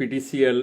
PTCL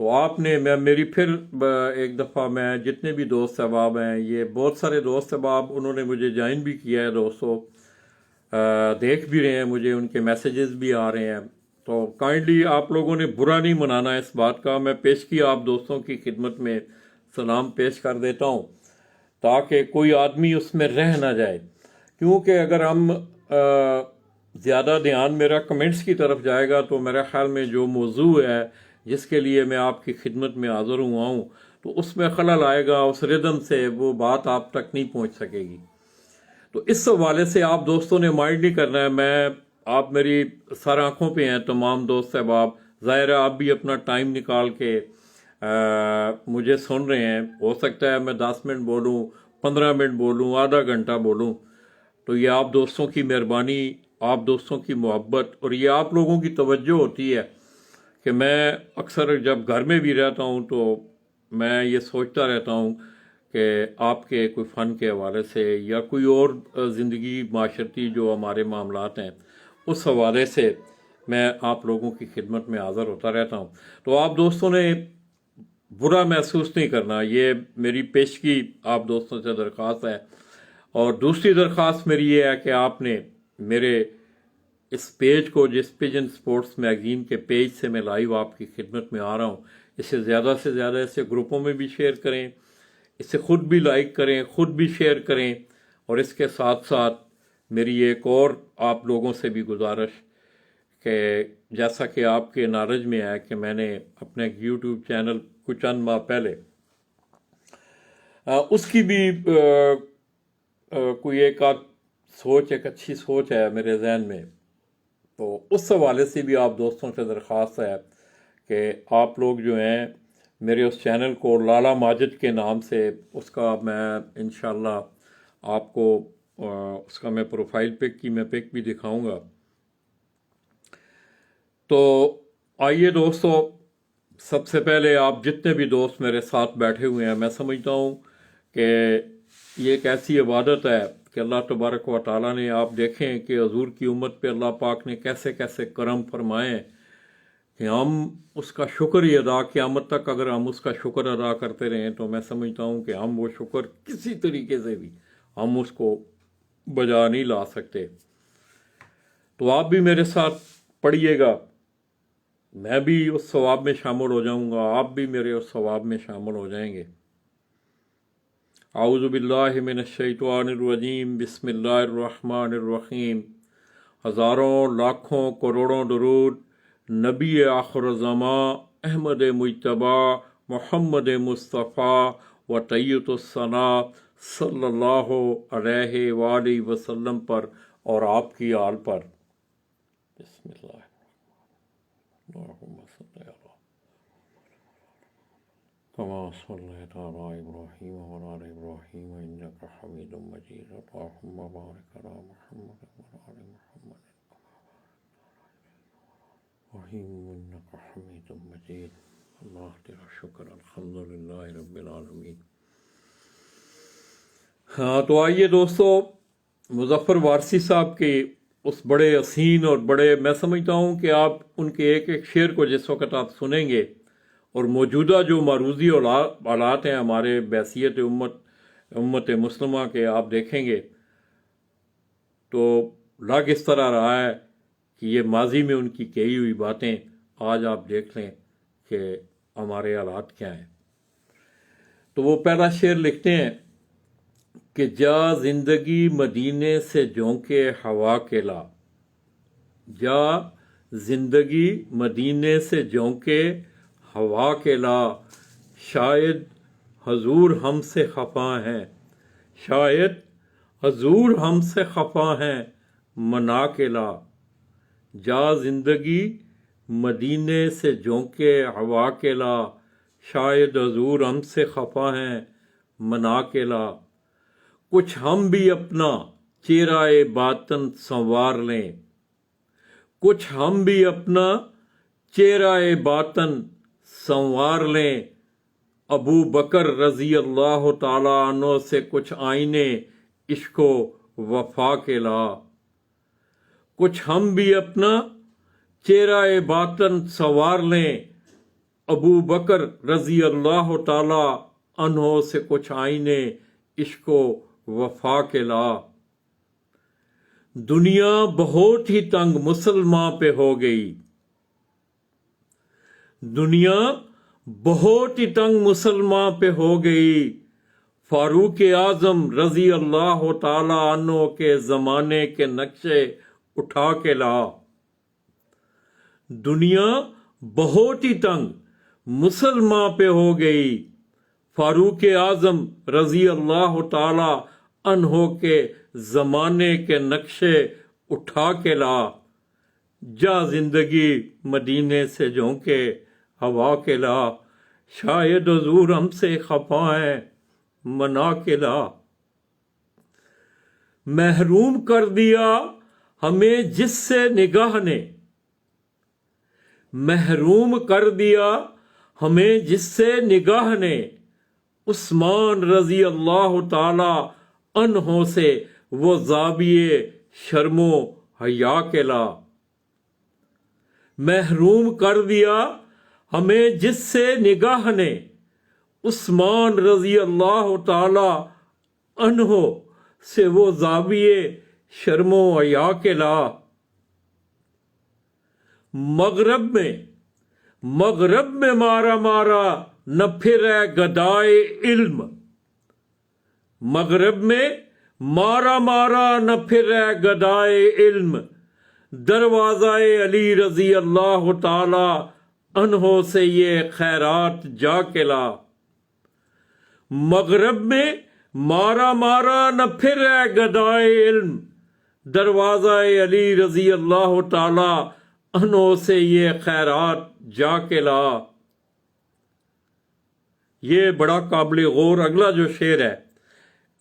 تو آپ نے میری پھر ایک دفعہ میں جتنے بھی دوست احباب ہیں، یہ بہت سارے دوست احباب انہوں نے مجھے جوائن بھی کیا ہے دوستوں، دیکھ بھی رہے ہیں، مجھے ان کے میسیجز بھی آ رہے ہیں، تو کائنڈلی آپ لوگوں نے برا نہیں منانا اس بات کا، میں پیش کیا آپ دوستوں کی خدمت میں سلام پیش کر دیتا ہوں تاکہ کوئی آدمی اس میں رہ نہ جائے، کیونکہ اگر ہم زیادہ دھیان میرا کمنٹس کی طرف جائے گا تو میرا خیال میں جو موضوع ہے جس کے لیے میں آپ کی خدمت میں حاضر ہوا ہوں تو اس میں خلل آئے گا، اس ردم سے وہ بات آپ تک نہیں پہنچ سکے گی۔ تو اس حوالے سے آپ دوستوں نے مائنڈ نہیں کرنا ہے، آپ میری سر آنکھوں پہ ہیں تمام دوست احباب، ظاہر ہے آپ بھی اپنا ٹائم نکال کے مجھے سن رہے ہیں، ہو سکتا ہے میں 10 منٹ بولوں، 15 منٹ بولوں، آدھا گھنٹہ بولوں، تو یہ آپ دوستوں کی مہربانی، آپ دوستوں کی محبت اور یہ آپ لوگوں کی توجہ ہوتی ہے کہ میں اکثر جب گھر میں بھی رہتا ہوں تو میں یہ سوچتا رہتا ہوں کہ آپ کے کوئی فن کے حوالے سے یا کوئی اور زندگی معاشرتی جو ہمارے معاملات ہیں اس حوالے سے میں آپ لوگوں کی خدمت میں حاضر ہوتا رہتا ہوں۔ تو آپ دوستوں نے برا محسوس نہیں کرنا، یہ میری پیشگی آپ دوستوں سے درخواست ہے۔ اور دوسری درخواست میری یہ ہے کہ آپ نے میرے اس پیج کو، جس پیجن سپورٹس میگزین کے پیج سے میں لائیو آپ کی خدمت میں آ رہا ہوں، اسے زیادہ سے زیادہ اسے گروپوں میں بھی شیئر کریں، اسے خود بھی لائک کریں، خود بھی شیئر کریں، اور اس کے ساتھ ساتھ میری ایک اور آپ لوگوں سے بھی گزارش کہ جیسا کہ آپ کے نالج میں ہے کہ میں نے اپنے یوٹیوب چینل کچھ چند ماہ پہلے اس کی بھی کوئی ایک اچھی سوچ ہے میرے ذہن میں، تو اس حوالے سے بھی آپ دوستوں سے درخواست ہے کہ آپ لوگ جو ہیں میرے اس چینل کو لالا ماجد کے نام سے، اس کا میں انشاءاللہ آپ کو اس کا میں پروفائل پک کی میں پک بھی دکھاؤں گا۔ تو آئیے دوستو، سب سے پہلے آپ جتنے بھی دوست میرے ساتھ بیٹھے ہوئے ہیں، میں سمجھتا ہوں کہ یہ ایک ایسی عبادت ہے کہ اللہ تبارک و تعالیٰ نے، آپ دیکھیں کہ حضور کی امت پہ اللہ پاک نے کیسے کیسے کرم فرمائے کہ ہم اس کا شکر ہی ادا، قیامت تک اگر ہم اس کا شکر ادا کرتے رہیں تو میں سمجھتا ہوں کہ ہم وہ شکر کسی طریقے سے بھی ہم اس کو بجا نہیں لا سکتے۔ تو آپ بھی میرے ساتھ پڑھیے گا، میں بھی اس ثواب میں شامل ہو جاؤں گا، آپ بھی میرے اس ثواب میں شامل ہو جائیں گے۔ اعوذ باللہ من الشیطان الرجیم، بسم اللہ الرحمن الرحیم۔ ہزاروں لاکھوں کروڑوں درود نبی آخر زمان احمد مجتبی محمد مصطفیٰ و طیت الثناء صلی اللہ علیہ وآلہ وسلم پر اور آپ کی آل پر۔ بسم اللہ اللہم صلی علی کما صلیت علی ابراہیم وعلی آل ابراہیم انک حمید مجید، اللہم بارک علی محمد وعلی آل محمد رحیم انک حمید مجید۔ اللہ تیرا شکر، الحمدللہ رب العالمین۔ ہاں تو آئیے دوستو، مظفر وارثی صاحب کے اس بڑے حسین اور بڑے، میں سمجھتا ہوں کہ آپ ان کے ایک ایک شعر کو جس وقت آپ سنیں گے اور موجودہ جو معروضی حالات ہیں ہمارے بحیثیت امت مسلمہ کے آپ دیکھیں گے تو لگ اس طرح رہا ہے کہ یہ ماضی میں ان کی کہی ہوئی باتیں آج آپ دیکھ لیں کہ ہمارے حالات کیا ہیں۔ تو وہ پہلا شعر لکھتے ہیں کہ جا زندگی مدینے سے جھونکے ہوا کے لا، جا زندگی مدینے سے جھونکے ہوا کے لا، شاید حضور ہم سے خفا ہیں، شاید حضور ہم سے خفا ہیں منا کے لا، جا زندگی مدینے سے جھونکے ہوا کے لا، شاید حضور ہم سے خفا ہیں منا کے لا، کچھ ہم بھی اپنا چہرہ باطن سنوار لیں، کچھ ہم بھی اپنا چہرہ باطن سنوار لیں، ابو بکر رضی اللہ تعالیٰ عنہ سے کچھ آئینے عشق و وفا کے لا، کچھ ہم بھی اپنا چہرہ باطن سنوار لیں، ابو بکر رضی اللہ تعالی عنہ سے کچھ آئینے عشق و وفا کے لا۔ دنیا بہت ہی تنگ مسلمان پہ ہو گئی، دنیا بہت ہی تنگ مسلمان پہ ہو گئی، فاروق اعظم رضی اللہ تعالی عنہ کے زمانے کے نقشے اٹھا کے لا۔ دنیا بہت ہی تنگ مسلمان پہ ہو گئی، فاروق اعظم رضی اللہ تعالی عنہ کے زمانے کے نقشے اٹھا کے لا۔ جا زندگی مدینے سے جھونکے ہوا کے لا، شاید حضور ہم سے خفا ہے منا کے لا۔ محروم کر دیا ہمیں جس سے نگاہ نے، محروم کر دیا ہمیں جس سے نگاہ نے، عثمان رضی اللہ تعالی عنہ سے وہ زاویے شرم و حیا کے لا۔ محروم کر دیا ہمیں جس سے نگاہ نے، عثمان رضی اللہ تعالی عنہ سے وہ زاویے شرم و حیا کے لا۔ مغرب میں مارا مارا نہ پھرے گدائے علم، مغرب میں مارا مارا نہ پھرے گدائے علم، دروازہ علی رضی اللہ تعالی عنہ سے یہ خیرات جا کے لا۔ مغرب میں مارا مارا نہ پھرے گدائے علم، دروازہ علی رضی اللہ تعالی عنہ سے یہ خیرات جا کے لا۔ یہ بڑا قابل غور اگلا جو شعر ہے،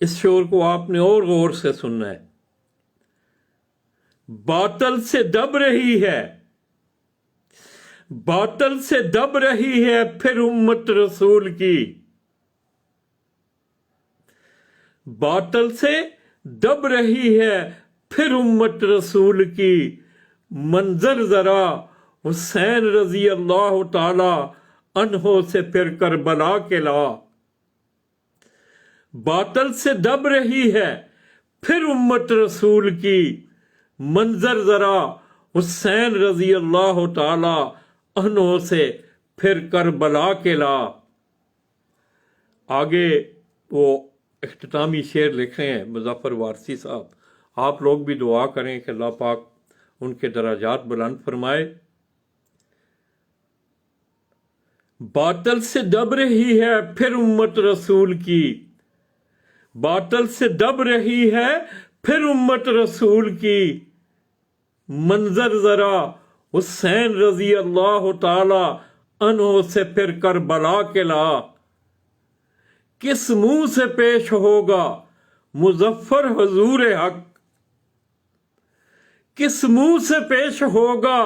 اس شعر کو آپ نے اور غور سے سننا ہے۔ باطل سے دب رہی ہے، باطل سے دب رہی ہے پھر امت رسول کی، باطل سے دب رہی ہے پھر امت رسول کی، منظر ذرا حسین رضی اللہ تعالی عنہ سے پھر کربلا کے لا۔ باطل سے دب رہی ہے پھر امت رسول کی، منظر ذرا حسین رضی اللہ تعالی عنہ سے پھر کربلا کے لا۔ آگے وہ اختتامی شعر لکھ رہے ہیں مظفر وارثی صاحب، آپ لوگ بھی دعا کریں کہ اللہ پاک ان کے درجات بلند فرمائے۔ باطل سے دب رہی ہے پھر امت رسول کی، باطل سے دب رہی ہے پھر امت رسول کی، منظر ذرا حسین رضی اللہ تعالی عنہ سے پھر کربلا کے لا۔ کس منہ سے پیش ہوگا مظفر حضور حق، کس منہ سے پیش ہوگا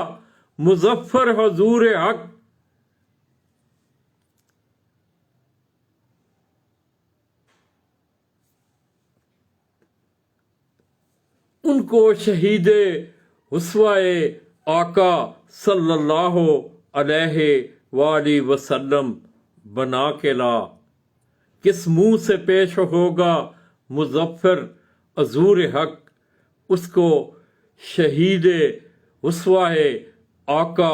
مظفر حضور حق، ان کو شہید اسوائے آقا صلی اللہ علیہ وآلہ وسلم بنا کے لا۔ کس منہ سے پیش ہوگا مظفر حضور حق، اس کو شہید اسوائے آقا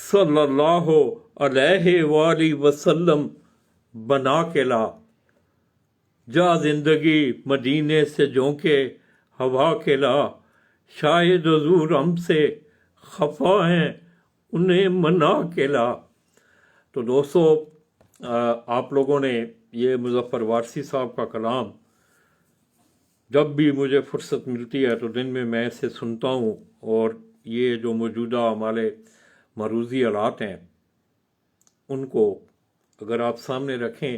صلی اللہ علیہ وآلہ وسلم بنا کے لا۔ جا زندگی مدینے سے جھونکے ہوا کے لا، شاید حضور ہم سے خفا ہیں انہیں منا کے لا۔ تو دوستو، آپ لوگوں نے یہ مظفر وارثی صاحب کا کلام جب بھی مجھے فرصت ملتی ہے تو دن میں اسے سنتا ہوں، اور یہ جو موجودہ ہمارے معروضی حالات ہیں ان کو اگر آپ سامنے رکھیں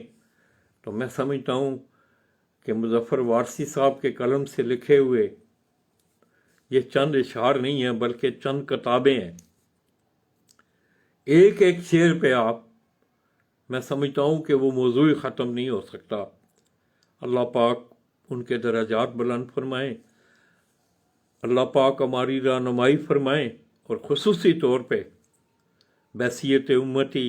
تو میں سمجھتا ہوں کہ مظفر وارثی صاحب کے قلم سے لکھے ہوئے یہ چند اشعار نہیں ہیں بلکہ چند کتابیں ہیں۔ ایک ایک شعر پہ میں سمجھتا ہوں کہ وہ موضوع ختم نہیں ہو سکتا۔ اللہ پاک ان کے درجات بلند فرمائیں، اللہ پاک ہماری رہنمائی فرمائیں، اور خصوصی طور پہ بحیثیت امتی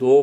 2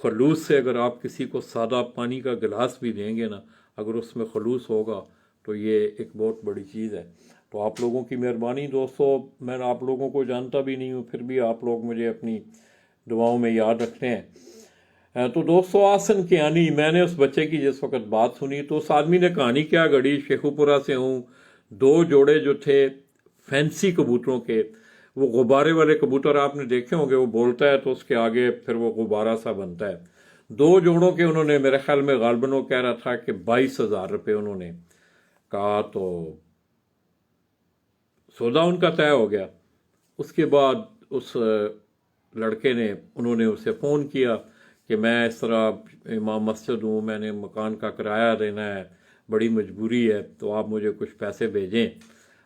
خلوص سے اگر آپ کسی کو سادہ پانی کا گلاس بھی دیں گے نا، اگر اس میں خلوص ہوگا تو یہ ایک بہت بڑی چیز ہے۔ تو آپ لوگوں کی مہربانی دوستو، میں آپ لوگوں کو جانتا بھی نہیں ہوں، پھر بھی آپ لوگ مجھے اپنی دعاؤں میں یاد رکھتے ہیں۔ تو دوستو، آسن کیانی، میں نے اس بچے کی جس وقت بات سنی تو اس آدمی نے کہانی کیا گھڑی، شیخو پورہ سے ہوں، 2 جوڑے جو تھے فینسی کبوتروں کے، وہ غبارے والے کبوتر آپ نے دیکھے ہوں گے، وہ بولتا ہے تو اس کے آگے پھر وہ غبارہ سا بنتا ہے، 2 جوڑوں کے انہوں نے، میرے خیال میں غالباً وہ کہہ رہا تھا کہ 22,000 روپے انہوں نے کہا، تو سودا ان کا طے ہو گیا۔ اس کے بعد اس لڑکے نے، انہوں نے اسے فون کیا کہ میں اس طرح امام مسجد ہوں، میں نے مکان کا کرایہ دینا ہے، بڑی مجبوری ہے، تو آپ مجھے کچھ پیسے بھیجیں،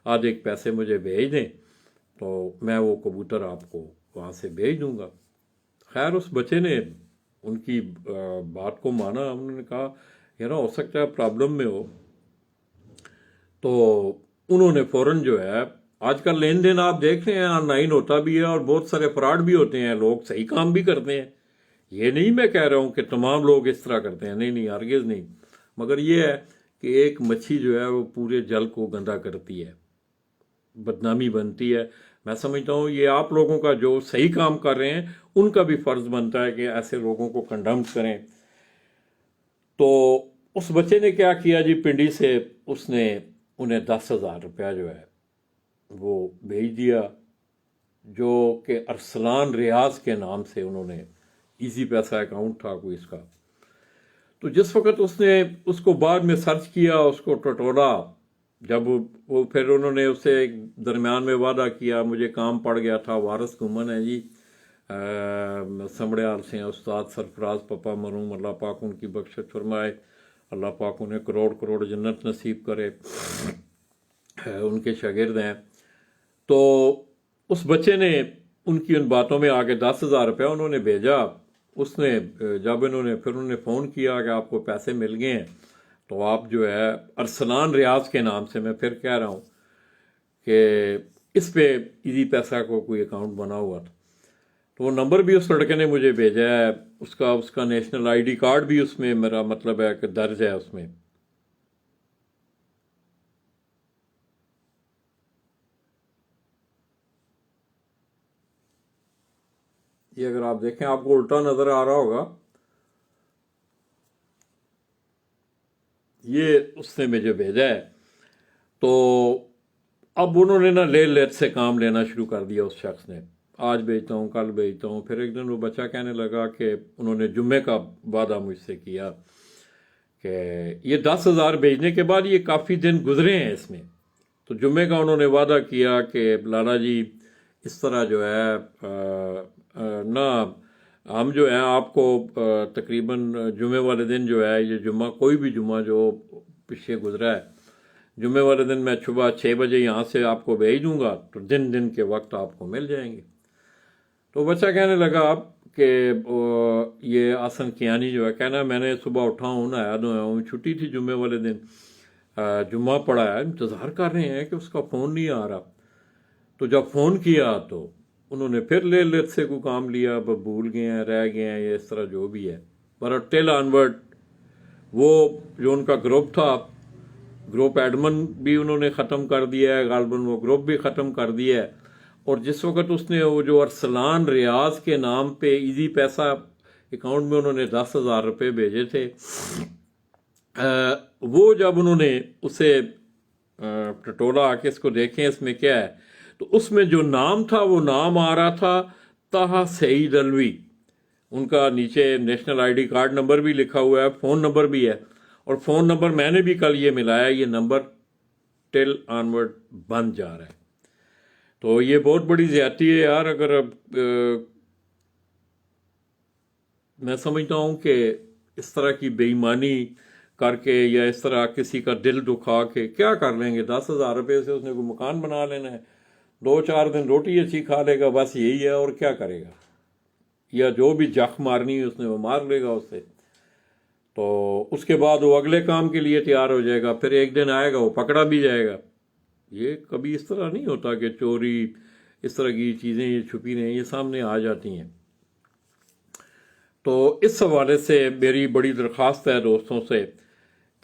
آدھے ایک پیسے مجھے بھیج دیں تو میں وہ کبوتر آپ کو وہاں سے بھیج دوں گا۔ خیر اس بچے نے ان کی بات کو مانا، انہوں نے کہا ہو سکتا ہے پرابلم میں ہو، تو انہوں نے فوراً جو ہے، آج کل لین دین آپ دیکھ رہے ہیں آن لائن ہوتا بھی ہے اور بہت سارے فراڈ بھی ہوتے ہیں، لوگ صحیح کام بھی کرتے ہیں، یہ نہیں میں کہہ رہا ہوں کہ تمام لوگ اس طرح کرتے ہیں، نہیں ہرگز نہیں، مگر یہ ہے کہ ایک مچھی جو ہے وہ پورے جل کو گندا کرتی ہے، بدنامی بنتی ہے۔ میں سمجھتا ہوں یہ آپ لوگوں کا جو صحیح کام کر رہے ہیں ان کا بھی فرض بنتا ہے کہ ایسے لوگوں کو کنڈم کریں۔ تو اس بچے نے کیا کیا جی، پنڈی سے اس نے انہیں 10,000 روپیہ جو ہے وہ بھیج دیا، جو کہ ارسلان ریاض کے نام سے انہوں نے، ایزی پیسہ اکاؤنٹ تھا کوئی اس کا۔ تو جس وقت اس نے اس کو بعد میں سرچ کیا، اس کو ٹٹولا، جب وہ پھر انہوں نے اسے ایک درمیان میں وعدہ کیا، مجھے کام پڑ گیا تھا، وارث گھومن ہے جی، سمڑیال سے ہیں استاد سرفراز پپا مرحوم، اللہ پاک ان کی بخشت فرمائے، اللہ پاک انہیں کروڑ کروڑ جنت نصیب کرے، ان کے شاگرد ہیں۔ تو اس بچے نے ان کی ان باتوں میں آگے 10,000 روپیہ انہوں نے بھیجا۔ اس نے جب انہوں نے فون کیا کہ آپ کو پیسے مل گئے ہیں، تو آپ جو ہے ارسلان ریاض کے نام سے، میں پھر کہہ رہا ہوں کہ اس پہ ایزی پیسہ کو کوئی اکاؤنٹ بنا ہوا تھا، تو وہ نمبر بھی اس لڑکے نے مجھے بھیجا ہے، اس کا نیشنل آئی ڈی کارڈ بھی اس میں، میرا مطلب ہے کہ درج ہے اس میں۔ یہ اگر آپ دیکھیں آپ کو الٹا نظر آ رہا ہوگا، یہ اس نے مجھے بھیجا ہے۔ تو اب انہوں نے نا لیٹ سے کام لینا شروع کر دیا، اس شخص نے، آج بھیجتا ہوں کل بھیجتا ہوں، پھر ایک دن وہ بچہ کہنے لگا کہ انہوں نے جمعے کا وعدہ مجھ سے کیا کہ یہ 10,000 بھیجنے کے بعد یہ کافی دن گزرے ہیں اس میں، تو جمعے کا انہوں نے وعدہ کیا کہ لالا جی اس طرح جو ہے نہ، ہم جو ہیں آپ کو تقریباً جمعے والے دن جو ہے، یہ جمعہ کوئی بھی جمعہ جو پیچھے گزرا ہے، جمعے والے دن میں صبح 6 بجے یہاں سے آپ کو بھیج دوں گا، تو دن کے وقت آپ کو مل جائیں گے۔ تو بچہ کہنے لگا اب کہ یہ آسن کیانی جو ہے، کہنا میں نے صبح اٹھا ہوں، نہایا دھویا ہوں، چھٹی تھی جمعے والے دن، جمعہ پڑا ہے، انتظار کر رہے ہیں کہ اس کا فون نہیں آ رہا۔ تو جب فون کیا تو انہوں نے پھر لیٹ سے کوئی کام لیا، بھول گئے ہیں، رہ گئے ہیں، یہ اس طرح جو بھی ہے، پر ٹل آنورڈ وہ جو ان کا گروپ تھا، گروپ ایڈمن بھی انہوں نے ختم کر دیا ہے، غالباً وہ گروپ بھی ختم کر دیا ہے، اور جس وقت اس نے وہ جو ارسلان ریاض کے نام پہ ایزی پیسہ اکاؤنٹ میں انہوں نے 10,000 روپے بھیجے تھے، وہ جب انہوں نے اسے ٹٹولا آ کے اس کو دیکھیں اس میں کیا ہے، تو اس میں جو نام تھا وہ نام آ رہا تھا طاہا سعید علوی، ان کا نیچے national I D card number بھی لکھا ہوا ہے، فون نمبر بھی ہے، اور فون نمبر میں نے بھی کل یہ ملایا، یہ نمبر ٹل آنورڈ بند جا رہا ہے۔ تو یہ بہت بڑی زیادتی ہے یار، اگر میں سمجھتا ہوں کہ اس طرح کی بے ایمانی کر کے یا اس طرح کسی کا دل دکھا کے کیا کر لیں گے، 10,000 روپے سے اس نے کوئی مکان بنا لینا ہے، 2-4 دن روٹی اچھی کھا لے گا، بس یہی ہے، اور کیا کرے گا، یا جو بھی جخ مارنی ہے اس نے وہ مار لے گا اس سے، تو اس کے بعد وہ اگلے کام کے لیے تیار ہو جائے گا، پھر ایک دن آئے گا وہ پکڑا بھی جائے گا۔ یہ کبھی اس طرح نہیں ہوتا کہ چوری، اس طرح کی چیزیں یہ چھپی رہیں، یہ سامنے آ جاتی ہیں۔ تو اس حوالے سے میری بڑی درخواست ہے دوستوں سے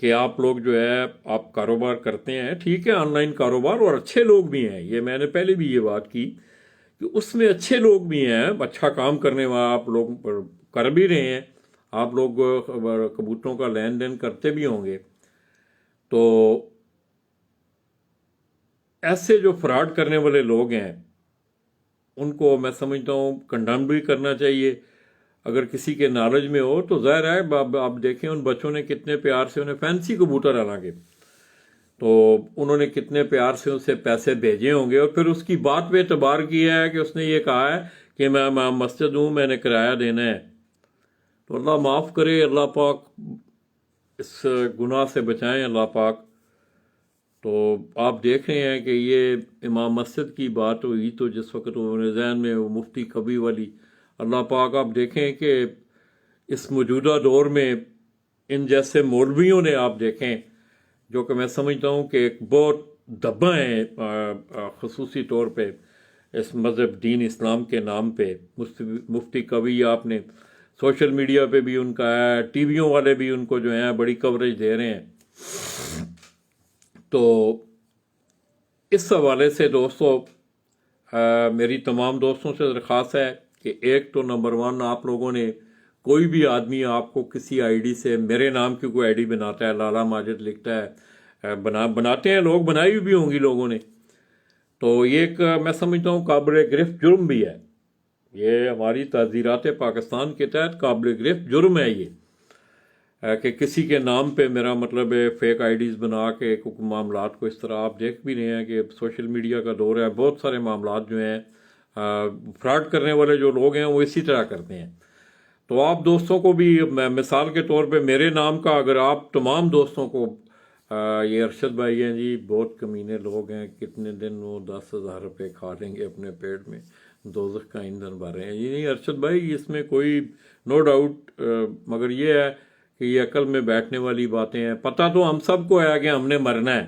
کہ آپ لوگ جو ہے آپ کاروبار کرتے ہیں، ٹھیک ہے آن لائن کاروبار، اور اچھے لوگ بھی ہیں، یہ میں نے پہلے بھی یہ بات کی کہ اس میں اچھے لوگ بھی ہیں، اچھا کام کرنے والا آپ لوگ کر بھی رہے ہیں، آپ لوگ کبوتروں کا لین دین کرتے بھی ہوں گے۔ تو ایسے جو فراڈ کرنے والے لوگ ہیں ان کو میں سمجھتا ہوں کنڈم بھی کرنا چاہیے، اگر کسی کے نالج میں ہو تو ظاہر ہے آپ دیکھیں ان بچوں نے کتنے پیار سے انہیں فینسی کبوتر حالانکہ تو انہوں نے کتنے پیار سے اسے پیسے بھیجے ہوں گے، اور پھر اس کی بات پہ اعتبار کیا ہے کہ اس نے یہ کہا ہے کہ میں مسجد ہوں، میں نے کرایہ دینا ہے۔ تو اللہ معاف کرے، اللہ پاک اس گناہ سے بچائیں، اللہ پاک۔ تو آپ دیکھ رہے ہیں کہ یہ امام مسجد کی بات ہوئی تو جس وقت میرے ذہن میں وہ مفتی کبھی والی، اللہ پاک آپ دیکھیں کہ اس موجودہ دور میں ان جیسے مولویوں نے آپ دیکھیں جو کہ میں سمجھتا ہوں کہ ایک بہت دبا ہیں خصوصی طور پہ اس مذہب دین اسلام کے نام پہ۔ مفتی کبھی آپ نے سوشل میڈیا پہ بھی ان کا ہے، ٹی ویوں والے بھی ان کو جو ہیں بڑی کوریج دے رہے ہیں۔ تو اس حوالے سے دوستو میری تمام دوستوں سے درخواست ہے کہ ایک تو نمبر 1 آپ لوگوں نے کوئی بھی آدمی آپ کو کسی آئی ڈی سے، میرے نام کی کوئی آئی ڈی بناتا ہے، لالا ماجد لکھتا ہے، بناتے ہیں لوگ، بنائی بھی ہوں گی لوگوں نے، تو یہ ایک میں سمجھتا ہوں قابل گرفت جرم بھی ہے، یہ ہماری تعزیرات پاکستان کے تحت قابل گرفت جرم ہے یہ کہ کسی کے نام پہ میرا مطلب ہے فیک آئی ڈیز بنا کے معاملات کو اس طرح آپ دیکھ بھی رہے ہیں کہ سوشل میڈیا کا دور ہے، بہت سارے معاملات جو ہیں فراڈ کرنے والے جو لوگ ہیں وہ اسی طرح کرتے ہیں۔ تو آپ دوستوں کو بھی مثال کے طور پہ میرے نام کا اگر آپ تمام دوستوں کو یہ ارشد بھائی ہیں جی بہت کمینے لوگ ہیں، کتنے دن وہ 10,000 روپے کھا لیں گے اپنے پیٹ میں، دوزخ کا ایندھن بھر رہے ہیں، یہ نہیں ارشد بھائی، اس میں کوئی نو ڈاؤٹ، مگر یہ ہے کہ یہ عقل میں بیٹھنے والی باتیں ہیں۔ پتہ تو ہم سب کو ہے کہ ہم نے مرنا ہے،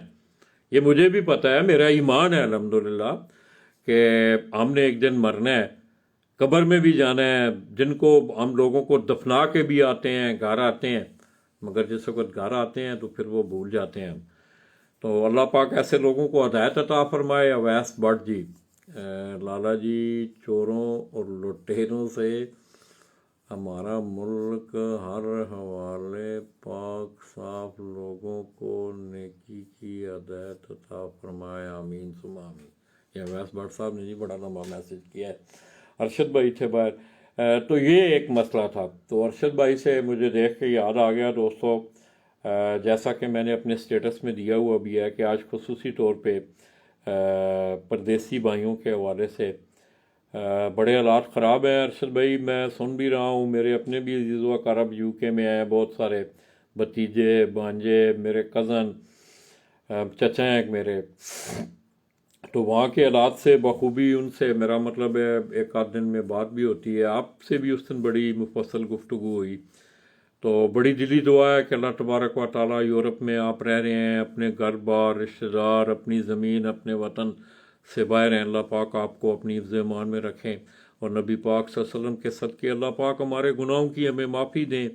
یہ مجھے بھی پتہ ہے، میرا ایمان ہے الحمدللہ کہ ہم نے ایک دن مرنا ہے، قبر میں بھی جانا ہے، جن کو ہم لوگوں کو دفنا کے بھی آتے ہیں، گھر آتے ہیں، مگر جس وقت گھر آتے ہیں تو پھر وہ بھول جاتے ہیں۔ تو اللہ پاک ایسے لوگوں کو ہدایت عطا فرمائے۔ اویس بٹ جی، لالا جی چوروں اور لٹیروں سے ہمارا ملک ہر حوالے پاک صاف لوگوں کو نیکی کی ہدایت عطا فرمائے، آمین ثم آمین۔ یہ اویس بٹ صاحب نے جی بڑا لمبا میسج کیا ہے، ارشد بھائی تھے باہر۔ تو یہ ایک مسئلہ تھا، تو ارشد بھائی سے مجھے دیکھ کے یاد آ گیا دوستو، جیسا کہ میں نے اپنے سٹیٹس میں دیا ہوا بھی ہے کہ آج خصوصی طور پہ پردیسی بھائیوں کے حوالے سے بڑے حالات خراب ہیں۔ ارشد بھائی میں سن بھی رہا ہوں، میرے اپنے بھی عزیز و اقارب یو کے میں ہیں، بہت سارے بھتیجے بھانجے، میرے کزن، چچا ہیں ایک میرے، تو وہاں کے حالات سے بخوبی ان سے میرا مطلب ہے ایک آدھ دن میں بات بھی ہوتی ہے، آپ سے بھی اس دن بڑی مفصل گفتگو ہوئی۔ تو بڑی دلی دعا ہے کہ اللہ تبارک و تعالیٰ، یورپ میں آپ رہ رہے ہیں، اپنے گھر بار، رشتہ دار، اپنی زمین، اپنے وطن سے باہر ہیں، اللہ پاک آپ کو اپنی حفظ ایمان میں رکھیں، اور نبی پاک صلی اللہ علیہ وسلم کے صدقے اللہ پاک ہمارے گناہوں کی ہمیں معافی دیں،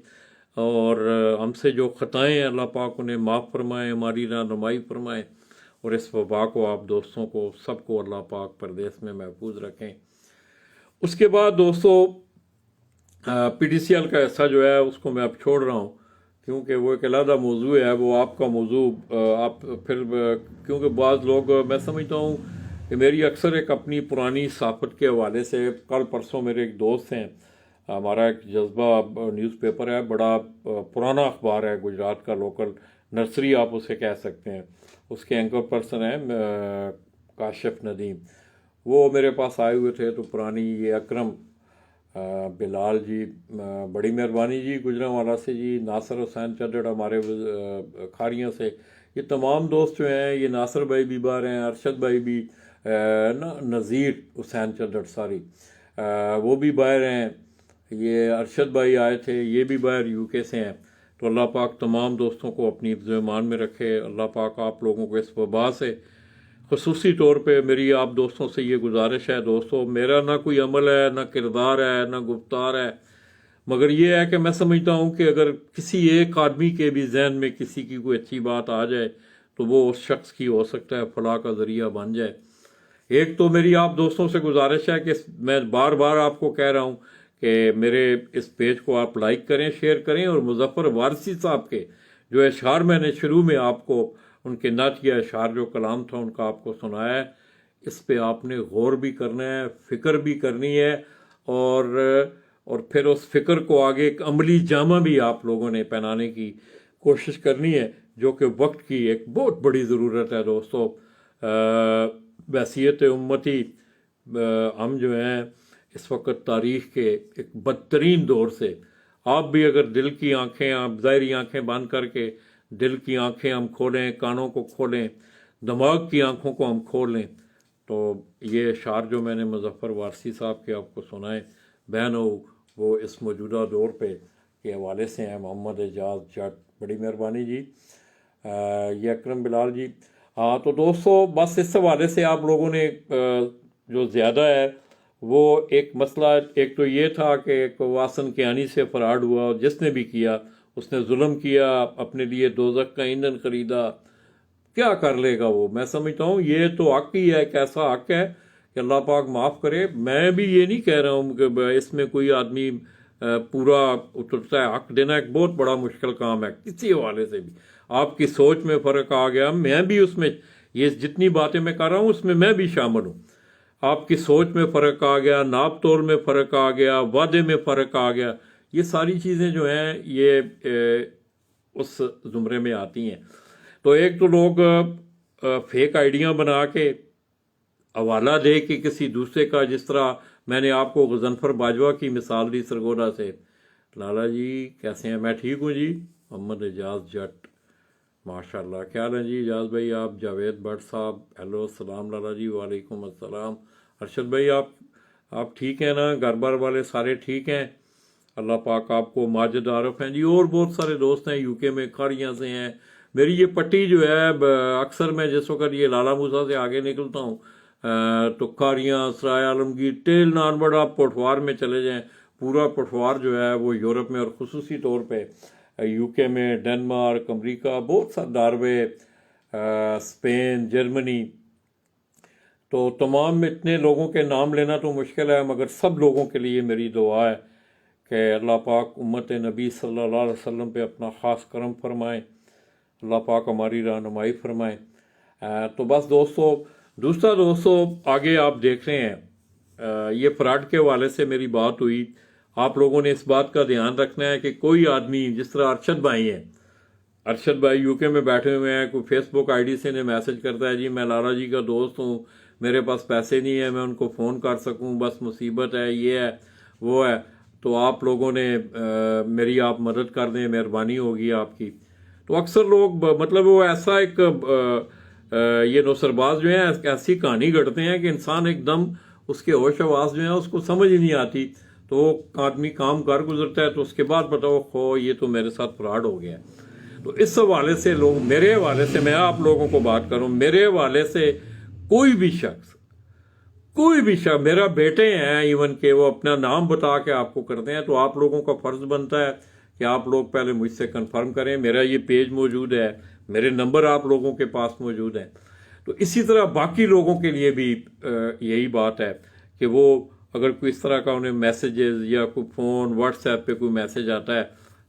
اور ہم سے جو خطائیں ہیں اللہ پاک انہیں معاف فرمائیں، ہماری رہنمائی فرمائیں، اور اس وبا کو آپ دوستوں کو سب کو اللہ پاک پردیس میں محفوظ رکھیں۔ اس کے بعد دوستو پی ڈی سی ایل کا حصہ جو ہے اس کو میں اب چھوڑ رہا ہوں، کیونکہ وہ ایک علیحدہ موضوع ہے، وہ آپ کا موضوع آپ پھر کیونکہ بعض لوگ میں سمجھتا ہوں کہ میری اکثر ایک اپنی پرانی صحافت کے حوالے سے، کل پرسوں میرے ایک دوست ہیں، ہمارا ایک جذبہ نیوز پیپر ہے، بڑا پرانا اخبار ہے گجرات کا، لوکل نرسری آپ اسے کہہ سکتے ہیں، اس کے اینکر پرسن ہیں کاشف ندیم، وہ میرے پاس آئے ہوئے تھے، تو پرانی یہ اکرم بلال جی، بڑی مہربانی جی، گجرانوالا سے جی، ناصر حسین چدڑ ہمارے کھاریوں سے، یہ تمام دوست جو ہیں، یہ ناصر بھائی بھی باہر ہیں، ارشد بھائی بھی، نذیر حسین چدڑ ساری وہ بھی باہر ہیں، یہ ارشد بھائی آئے تھے، یہ بھی باہر یو کے سے ہیں۔ تو اللہ پاک تمام دوستوں کو اپنی حفظ ایمان میں رکھے، اللہ پاک آپ لوگوں کو اس وبا سے، خصوصی طور پہ میری آپ دوستوں سے یہ گزارش ہے دوستو، میرا نہ کوئی عمل ہے، نہ کردار ہے، نہ گفتار ہے، مگر یہ ہے کہ میں سمجھتا ہوں کہ اگر کسی ایک آدمی کے بھی ذہن میں کسی کی کوئی اچھی بات آ جائے تو وہ اس شخص کی ہو سکتا ہے فلاح کا ذریعہ بن جائے۔ ایک تو میری آپ دوستوں سے گزارش ہے کہ میں بار بار آپ کو کہہ رہا ہوں کہ میرے اس پیج کو آپ لائک کریں، شیئر کریں، اور مظفر وارثی صاحب کے جو اشعار میں نے شروع میں آپ کو ان کے نعت یا اشعار جو کلام تھا ان کا آپ کو سنایا ہے، اس پہ آپ نے غور بھی کرنا ہے، فکر بھی کرنی ہے، اور پھر اس فکر کو آگے ایک عملی جامہ بھی آپ لوگوں نے پہنانے کی کوشش کرنی ہے، جو کہ وقت کی ایک بہت بڑی ضرورت ہے دوستو۔ بحیثیت امتی ہم جو ہیں اس وقت تاریخ کے ایک بدترین دور سے، آپ بھی اگر دل کی آنکھیں، آپ ظاہری آنکھیں بند کر کے دل کی آنکھیں ہم کھولیں، کانوں کو کھولیں، دماغ کی آنکھوں کو ہم کھول لیں، تو یہ اشعار جو میں نے مظفر وارثی صاحب کے آپ کو سنائے بہن ہو، وہ اس موجودہ دور پہ کے حوالے سے ہیں۔ محمد اعجاز جٹ، بڑی مہربانی جی۔ یہ اکرم بلال جی۔ ہاں تو دوستو بس اس حوالے سے آپ لوگوں نے جو زیادہ ہے وہ ایک مسئلہ، ایک تو یہ تھا کہ ایک واسن کیانی سے فراڈ ہوا، جس نے بھی کیا اس نے ظلم کیا، اپنے لیے دوزخ کا ایندھن خریدا، کیا کر لے گا وہ؟ میں سمجھتا ہوں یہ تو حق ہی ہے، ایک ایسا حق ہے کہ اللہ پاک معاف کرے۔ میں بھی یہ نہیں کہہ رہا ہوں کہ اس میں کوئی آدمی پورا اترتا ہے، حق دینا ایک بہت بڑا مشکل کام ہے کسی حوالے سے بھی۔ آپ کی سوچ میں فرق آ گیا، میں بھی اس میں، یہ جتنی باتیں میں کر رہا ہوں اس میں بھی شامل ہوں۔ آپ کی سوچ میں فرق آ گیا، ناپ تول میں فرق آ گیا، وعدے میں فرق آ گیا، یہ ساری چیزیں جو ہیں یہ اس زمرے میں آتی ہیں۔ تو ایک تو لوگ فیک آئیڈیاں بنا کے حوالہ دے کے کسی دوسرے کا، جس طرح میں نے آپ کو غضنفر باجوہ کی مثال دی سرگودا سے۔ لالا جی کیسے ہیں؟ میں ٹھیک ہوں جی۔ محمد اعجاز جٹ، ماشاء اللہ، کیا حال ہے جی اعجاز بھائی؟ آپ جاوید بٹ صاحب، ہیلو، السلام لالا جی، وعلیکم السلام۔ ارشد بھائی آپ ٹھیک ہیں نا؟ گھر بار والے سارے ٹھیک ہیں؟ اللہ پاک آپ کو، ماجد عارف ہیں جی، اور بہت سارے دوست ہیں یو کے میں، کھاریاں سے ہیں۔ میری یہ پٹی جو ہے اکثر میں جس وقت یہ لالا موسیٰ سے آگے نکلتا ہوں تو کھاریاں، سرائے عالمگیر، ٹیل نان بڑ، آپ پٹوار میں چلے جائیں، پورا پٹوار جو ہے وہ یورپ میں اور خصوصی طور پہ یو کے میں، ڈنمارک، امریکہ، بہت سا ناروے، اسپین، جرمنی، تو تمام اتنے لوگوں کے نام لینا تو مشکل ہے، مگر سب لوگوں کے لیے میری دعا ہے کہ اللہ پاک امت نبی صلی اللہ علیہ وسلم پہ اپنا خاص کرم فرمائیں، اللہ پاک ہماری رہنمائی فرمائیں۔ تو بس دوسرا دوستو آگے آپ دیکھ رہے ہیں، یہ فراڈ کے حوالے سے میری بات ہوئی۔ آپ لوگوں نے اس بات کا دھیان رکھنا ہے کہ کوئی آدمی، جس طرح ارشد بھائی ہیں، ارشد بھائی یو کے میں بیٹھے ہوئے ہیں، کوئی فیس بک آئی ڈی سے نے میسج کرتا ہے جی میں لالا جی کا دوست ہوں، میرے پاس پیسے نہیں ہیں میں ان کو فون کر سکوں، بس مصیبت ہے، یہ ہے وہ ہے، تو آپ لوگوں نے میری آپ مدد کر دیں، مہربانی ہوگی آپ کی۔ تو اکثر لوگ مطلب وہ ایسا ایک یہ نوسرباز جو ہیں ایسی کہانی گھڑتے ہیں کہ انسان ایک دم اس کے ہوش حواس جو ہیں اس کو سمجھ ہی نہیں آتی، تو وہ آدمی کام کر گزرتا ہے تو اس کے بعد بتاؤ خو یہ تو میرے ساتھ فراڈ ہو گیا ہے۔ تو اس حوالے سے لوگ، میرے حوالے سے، میں آپ لوگوں کو بات کروں، میرے حوالے سے کوئی بھی شخص، میرا بیٹے ہیں ایون کہ وہ اپنا نام بتا کے آپ کو کرتے ہیں، تو آپ لوگوں کا فرض بنتا ہے کہ آپ لوگ پہلے مجھ سے کنفرم کریں۔ میرا یہ پیج موجود ہے، میرے نمبر آپ لوگوں کے پاس موجود ہیں، تو اسی طرح باقی لوگوں کے لیے بھی یہی بات ہے کہ وہ اگر کوئی اس طرح کا انہیں میسیجز یا کوئی فون، واٹس ایپ پہ کوئی میسیج آتا ہے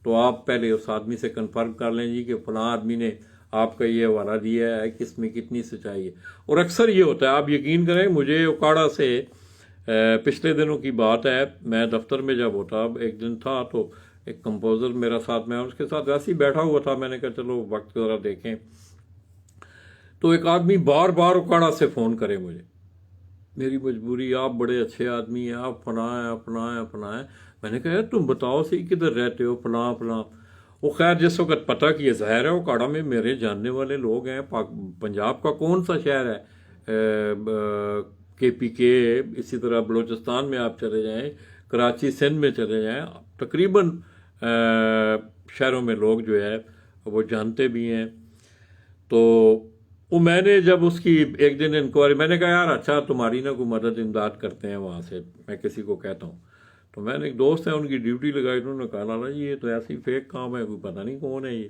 تو آپ پہلے اس آدمی سے کنفرم کر لیں جی کہ فلاں آدمی نے آپ کا یہ حوالہ دیا ہے کہ اس میں کتنی سچائی ہے۔ اور اکثر یہ ہوتا ہے، آپ یقین کریں، مجھے اکاڑا سے پچھلے دنوں کی بات ہے، میں دفتر میں جب ہوتا، ایک دن تھا تو ایک کمپوزر میرا ساتھ میں، اس کے ساتھ ویسے ہی بیٹھا ہوا تھا، میں نے کہا چلو وقت ذرا دیکھیں، تو ایک آدمی بار بار اکاڑا سے فون کرے مجھے، میری مجبوری، آپ بڑے اچھے آدمی ہیں، آپ فلاں ہیں فلاں ہیں فلاں ہیں۔ میں نے کہا یار تم بتاؤ صحیح کدھر رہتے ہو، فلاں فلاں۔ وہ خیر جس وقت پتہ کیا، ظاہر ہے اکاڑا میں میرے جاننے والے لوگ ہیں، پنجاب کا کون سا شہر ہے، کے پی کے، اسی طرح بلوچستان میں آپ چلے جائیں، کراچی سندھ میں چلے جائیں، تقریباً شہروں میں لوگ جو ہے وہ جانتے بھی ہیں۔ تو وہ میں نے جب اس کی ایک دن انکوائری، میں نے کہا یار اچھا تمہاری نا کوئی مدد امداد کرتے ہیں وہاں سے، میں کسی کو کہتا ہوں، تو میں نے ایک دوست ہے ان کی ڈیوٹی لگائی، انہوں نے کہا لالا جی یہ تو ایسی فیک کام ہے، کوئی پتہ نہیں کون ہے یہ.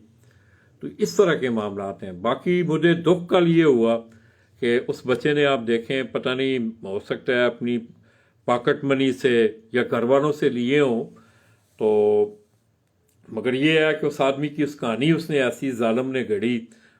تو اس طرح کے معاملات ہیں. باقی مجھے دکھ کل یہ ہوا کہ اس بچے نے آپ دیکھیں پتہ نہیں ہو سکتا ہے اپنی پاکٹ منی سے یا گھر والوں سے لیے ہوں، تو مگر یہ ہے کہ اس آدمی کی اس کہانی اس نے ایسی ظالم نے گھڑی.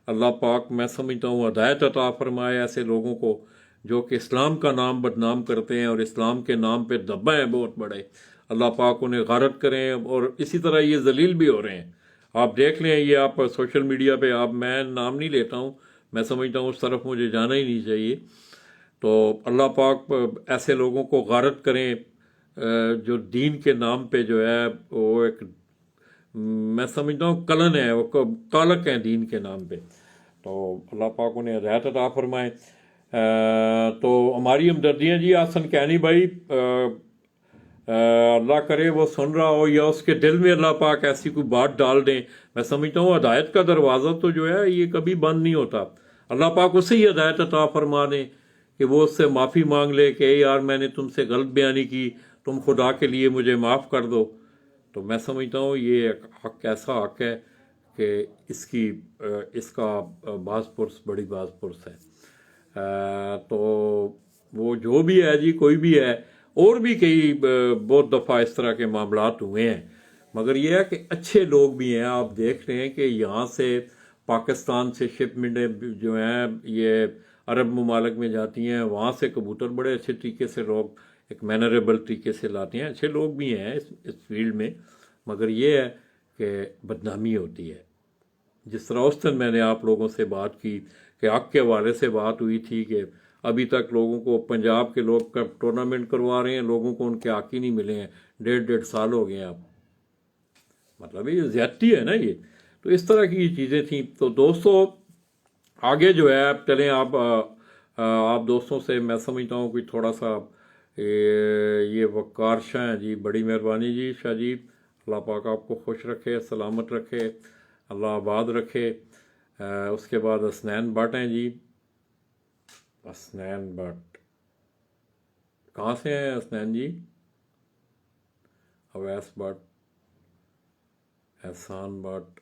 اللہ پاک میں سمجھتا ہوں ہدایت عطا فرمائے ایسے لوگوں کو جو کہ اسلام کا نام بدنام کرتے ہیں اور اسلام کے نام پہ دبا ہیں بہت بڑے. اللہ پاک انہیں غارت کریں. اور اسی طرح یہ ذلیل بھی ہو رہے ہیں. آپ دیکھ لیں یہ آپ سوشل میڈیا پہ، آپ میں نام نہیں لیتا ہوں، میں سمجھتا ہوں اس طرف مجھے جانا ہی نہیں چاہیے. تو اللہ پاک ایسے لوگوں کو غارت کریں جو دین کے نام پہ جو ہے وہ ایک میں سمجھتا ہوں کلن ہے، وہ کالک ہیں دین کے نام پہ. تو اللہ پاک انہیں ہدایت عطا فرمائے. تو ہماری ہمدردیاں جی حسن کینی بھائی، اللہ کرے وہ سن رہا ہو یا اس کے دل میں اللہ پاک ایسی کوئی بات ڈال دیں. میں سمجھتا ہوں ہدایت کا دروازہ تو جو ہے یہ کبھی بند نہیں ہوتا. اللہ پاک اسے ہی ہدایت عطا فرما دیں کہ وہ اس سے معافی مانگ لے کہ یار میں نے تم سے غلط بیانی کی، تم خدا کے لیے مجھے معاف کر دو. تو میں سمجھتا ہوں یہ ایک حق ایسا حق ہے کہ اس کا باز پرس بڑی باز پرس ہے. تو وہ جو بھی ہے جی کوئی بھی ہے، اور بھی کئی بہت دفعہ اس طرح کے معاملات ہوئے ہیں. مگر یہ ہے کہ اچھے لوگ بھی ہیں. آپ دیکھ رہے ہیں کہ یہاں سے پاکستان سے شپمنٹیں جو ہیں یہ عرب ممالک میں جاتی ہیں، وہاں سے کبوتر بڑے اچھے طریقے سے لوگ ایک مینریبل طریقے سے لاتے ہیں. اچھے لوگ بھی ہیں اس فیلڈ میں، مگر یہ ہے کہ بدنامی ہوتی ہے. جس طرح اس دن میں نے آپ لوگوں سے بات کی کہ حق کے حوالے سے بات ہوئی تھی کہ ابھی تک لوگوں کو پنجاب کے لوگ کا ٹورنامنٹ کروا رہے ہیں، لوگوں کو ان کے حق ہی نہیں ملے ہیں. 1.5 سال ہو گئے ہیں اب. مطلب یہ زیادتی ہے نا یہ. تو اس طرح کی یہ چیزیں تھیں. تو دوستو آگے جو ہے اب چلیں آپ دوستوں سے میں سمجھتا ہوں کہ تھوڑا سا یہ وقار شاہ ہیں جی، بڑی مہربانی جی شاہ جی. اللہ پاک آپ کو خوش رکھے، سلامت رکھے، اللہ آباد رکھے. اس کے بعد حسنین بٹ ہیں جی. حسنین بٹ کہاں سے ہیں حسنین جی؟ اویس بٹ، احسان بٹ.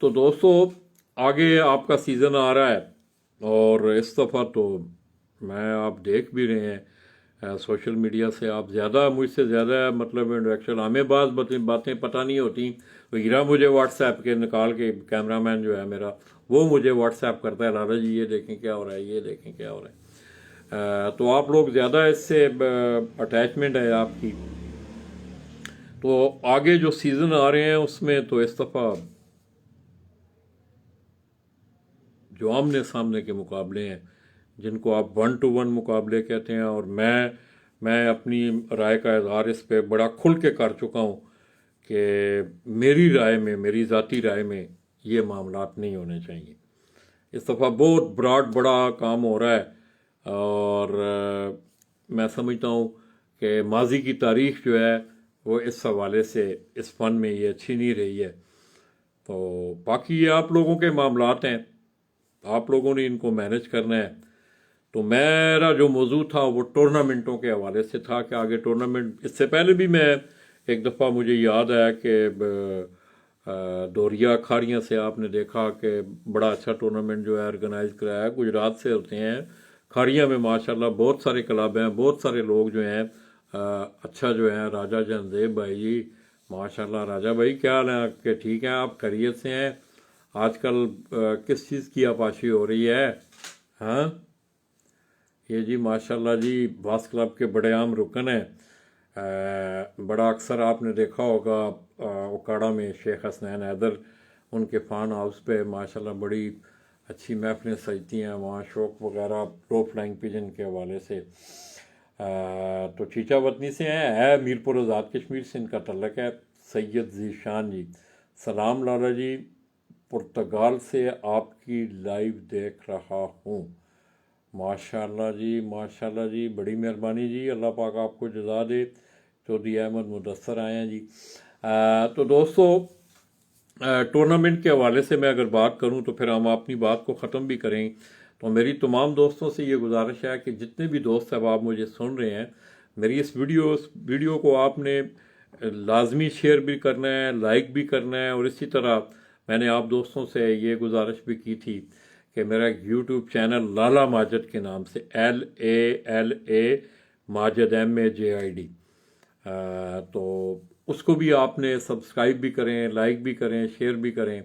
تو دوستو آگے آپ کا سیزن آ رہا ہے اور اس دفعہ تو میں آپ دیکھ بھی رہے ہیں سوشل میڈیا سے آپ زیادہ مجھ سے زیادہ مطلب انٹریکشن. ہمیں بعض باتیں پتہ نہیں ہوتی تو ہیرا مجھے واٹس ایپ کے نکال کے، کیمرہ مین جو ہے میرا وہ مجھے واٹس ایپ کرتا ہے، لالا جی یہ دیکھیں کیا ہو رہا ہے، یہ دیکھیں کیا ہو رہا ہے. تو آپ لوگ زیادہ اس سے اٹیچمنٹ ہے آپ کی. تو آگے جو سیزن آ رہے ہیں اس میں تو اس دفعہ جو آمنے سامنے کے مقابلے ہیں جن کو آپ 1 to 1 مقابلے کہتے ہیں، اور میں اپنی رائے کا اظہار اس پہ بڑا کھل کے کر چکا ہوں کہ میری رائے میں، میری ذاتی رائے میں یہ معاملات نہیں ہونے چاہیے. اس دفعہ بہت بڑا کام ہو رہا ہے اور میں سمجھتا ہوں کہ ماضی کی تاریخ جو ہے وہ اس حوالے سے اس فن میں یہ اچھی نہیں رہی ہے. تو باقی یہ آپ لوگوں کے معاملات ہیں، آپ لوگوں نے ان کو مینج کرنا ہے. تو میرا جو موضوع تھا وہ ٹورنامنٹوں کے حوالے سے تھا کہ آگے ٹورنامنٹ، اس سے پہلے بھی میں ایک دفعہ مجھے یاد ہے کہ دوریا کھاریاں سے آپ نے دیکھا کہ بڑا اچھا ٹورنامنٹ جو ہے آرگنائز کرایا. گجرات سے ہوتے ہیں کھاریاں میں ماشاءاللہ بہت سارے کلب ہیں، بہت سارے لوگ جو ہیں اچھا جو ہیں. راجہ جہانزیب بھائی جی ماشاءاللہ. راجہ بھائی کیا حال ہے کہ ٹھیک ہیں آپ، خیریت سے ہیں؟ آج کل کس چیز کی آپاشی ہو رہی ہے؟ ہاں یہ جی ماشاءاللہ جی باس کلب کے بڑے عام رکن ہیں. بڑا اکثر آپ نے دیکھا ہوگا اوکاڑا میں شیخ حسنین حیدر ان کے فان ہاؤس پہ ماشاءاللہ بڑی اچھی محفلیں سجتی ہیں وہاں، شوق وغیرہ لو فلائنگ پیجن کے حوالے سے. تو چیچا وطنی سے ہے میرپور آزاد کشمیر سے ان کا تعلق ہے. سید ذیشان جی سلام لالا جی، پرتگال سے آپ کی لائیو دیکھ رہا ہوں. ماشاءاللہ جی بڑی مہربانی جی، اللہ پاک آپ کو جزا دے. چودھری احمد مدثر آئے ہیں جی. تو دوستو ٹورنامنٹ کے حوالے سے میں اگر بات کروں تو پھر ہم اپنی بات کو ختم بھی کریں. تو میری تمام دوستوں سے یہ گزارش ہے کہ جتنے بھی دوست احباب مجھے سن رہے ہیں میری اس ویڈیو کو آپ نے لازمی شیئر بھی کرنا ہے، لائک بھی کرنا ہے، اور اسی طرح میں نے آپ دوستوں سے یہ گزارش بھی کی تھی کہ میرا یوٹیوب چینل لالا ماجد کے نام سے LALA ماجد MAJID، تو اس کو بھی آپ نے سبسکرائب بھی کریں، لائک بھی کریں، شیئر بھی کریں۔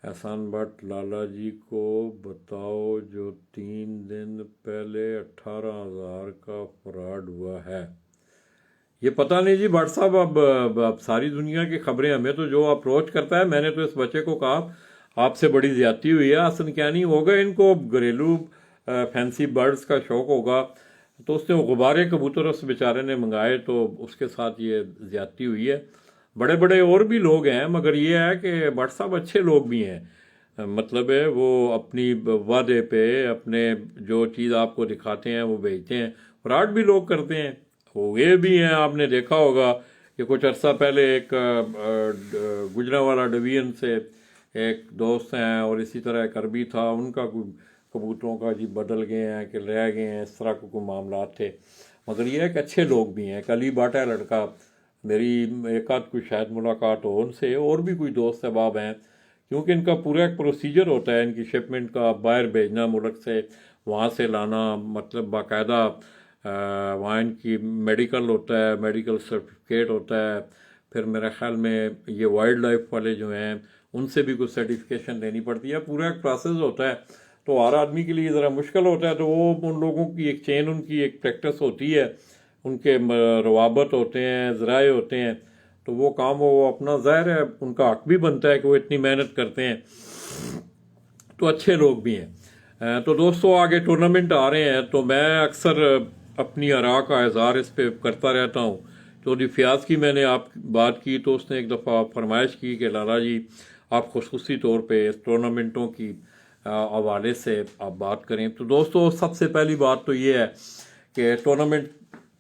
احسان بٹ، لالا جی کو بتاؤ جو 3 دن پہلے 18,000 کا فراڈ ہوا ہے۔ یہ پتہ نہیں جی بٹ صاحب، اب ساری دنیا کی خبریں ہمیں تو جو اپروچ کرتا ہے، میں نے تو اس بچے کو کہا آپ سے بڑی زیادتی ہوئی ہے، اصل کیا نہیں ہوگا، ان کو گھریلو فینسی برڈز کا شوق ہوگا، تو اس نے وہ غبارے کبوتر اس بیچارے نے منگائے، تو اس کے ساتھ یہ زیادتی ہوئی ہے۔ بڑے بڑے اور بھی لوگ ہیں، مگر یہ ہے کہ بٹ صاحب اچھے لوگ بھی ہیں، مطلب ہے وہ اپنی وعدے پہ اپنے جو چیز آپ کو دکھاتے ہیں وہ بھیجتے ہیں۔ فراڈ بھی لوگ کرتے ہیں، وہ یہ بھی ہیں، آپ نے دیکھا ہوگا کہ کچھ عرصہ پہلے ایک گجرانوالہ ڈویژن سے ایک دوست ہیں، اور اسی طرح ایک عربی تھا، ان کا کوئی کبوتروں کا جی بدل گئے ہیں کہ رہ گئے ہیں، اس طرح کے کوئی معاملات تھے۔ مگر یہ ہے کہ اچھے لوگ بھی ہیں۔ کل ہی باٹا ہے لڑکا، میری ایک آدھ کوئی شاید ملاقات ہو ان سے، اور بھی کوئی دوست احباب ہیں، کیونکہ ان کا پورا ایک پروسیجر ہوتا ہے ان کی شپمنٹ کا، باہر بھیجنا ملک سے، وہاں سے لانا، مطلب باقاعدہ وہاں ان کی میڈیکل ہوتا ہے، میڈیکل سرٹیفکیٹ ہوتا ہے، پھر میرے خیال میں یہ وائلڈ لائف والے جو ہیں ان سے بھی کوئی سرٹیفکیشن لینی پڑتی ہے، پورا ایک پروسیس ہوتا ہے، تو ہر آدمی کے لیے ذرا مشکل ہوتا ہے، تو وہ ان لوگوں کی ایک چین، ان کی ایک پریکٹس ہوتی ہے، ان کے روابط ہوتے ہیں، ذرائع ہوتے ہیں، تو وہ کام وہ اپنا ظاہر ہے ان کا حق بھی بنتا ہے کہ وہ اتنی محنت کرتے ہیں، تو اچھے لوگ بھی ہیں۔ تو دوستو آگے ٹورنامنٹ آ رہے ہیں، تو میں اکثر اپنی آراء کا اظہار اس پہ کرتا رہتا ہوں۔ چودھری فیاض کی میں نے آپ بات کی تو اس نے ایک دفعہ فرمائش کی کہ لالا جی آپ خصوصی طور پہ اس ٹورنامنٹوں کی حوالے سے آپ بات کریں۔ تو دوستو سب سے پہلی بات تو یہ ہے کہ ٹورنامنٹ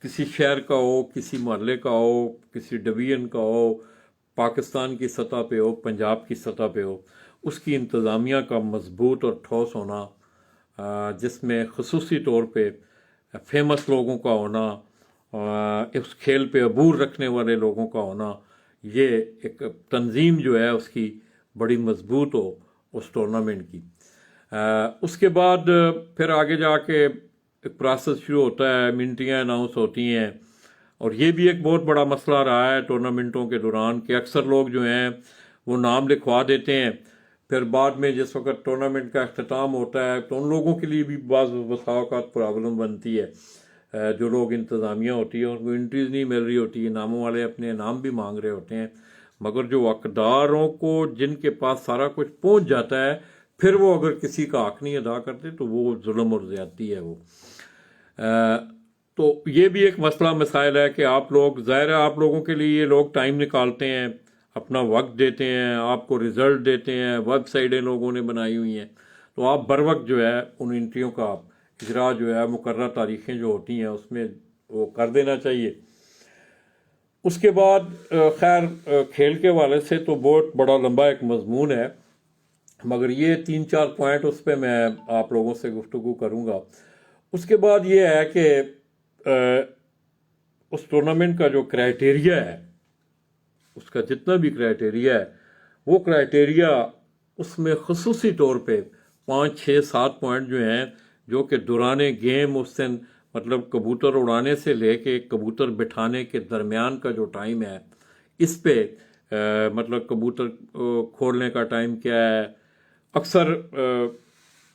کسی شہر کا ہو، کسی محلے کا ہو، کسی ڈویژن کا ہو، پاکستان کی سطح پہ ہو، پنجاب کی سطح پہ ہو، اس کی انتظامیہ کا مضبوط اور ٹھوس ہونا، جس میں خصوصی طور پہ فیمس لوگوں کا ہونا، اس کھیل پہ عبور رکھنے والے لوگوں کا ہونا، یہ ایک تنظیم جو ہے اس کی بڑی مضبوط ہو اس ٹورنامنٹ کی۔ اس کے بعد پھر آگے جا کے ایک پروسیس شروع ہوتا ہے، منٹیاں اناؤنس ہوتی ہیں، اور یہ بھی ایک بہت بڑا مسئلہ رہا ہے ٹورنامنٹوں کے دوران کہ اکثر لوگ جو ہیں وہ نام لکھوا دیتے ہیں، پھر بعد میں جس وقت ٹورنامنٹ کا اختتام ہوتا ہے تو ان لوگوں کے لیے بھی بعض اوقات پرابلم بنتی ہے، جو لوگ انتظامیہ ہوتی ہے ان کو انٹریز نہیں مل رہی ہوتی ہے، ناموں والے اپنے نام بھی مانگ رہے ہوتے ہیں، مگر جو حقداروں کو جن کے پاس سارا کچھ پہنچ جاتا ہے، پھر وہ اگر کسی کا حق نہیں ادا کرتے تو وہ ظلم اور زیادتی ہے وہ۔ تو یہ بھی ایک مسئلہ مسائل ہے کہ آپ لوگ، ظاہر ہے آپ لوگوں کے لیے یہ لوگ ٹائم نکالتے ہیں، اپنا وقت دیتے ہیں، آپ کو رزلٹ دیتے ہیں، ویب سائٹیں لوگوں نے بنائی ہوئی ہیں، تو آپ بر وقت جو ہے ان انٹریوں کا اجرا جو ہے مقررہ تاریخیں جو ہوتی ہیں اس میں وہ کر دینا چاہیے۔ اس کے بعد خیر کھیل کے حوالے سے تو بہت بڑا لمبا ایک مضمون ہے، مگر یہ 3-4 پوائنٹ اس پہ میں آپ لوگوں سے گفتگو کروں گا۔ اس کے بعد یہ ہے کہ اس ٹورنامنٹ کا جو کرائٹیریا ہے، اس کا جتنا بھی کرائٹیریا ہے، وہ کرائٹیریا اس میں خصوصی طور پہ 5-6-7 پوائنٹ جو ہیں، جو کہ دوران گیم اس دن مطلب کبوتر اڑانے سے لے کے کبوتر بٹھانے کے درمیان کا جو ٹائم ہے، اس پہ مطلب کبوتر کھولنے کا ٹائم کیا ہے، اکثر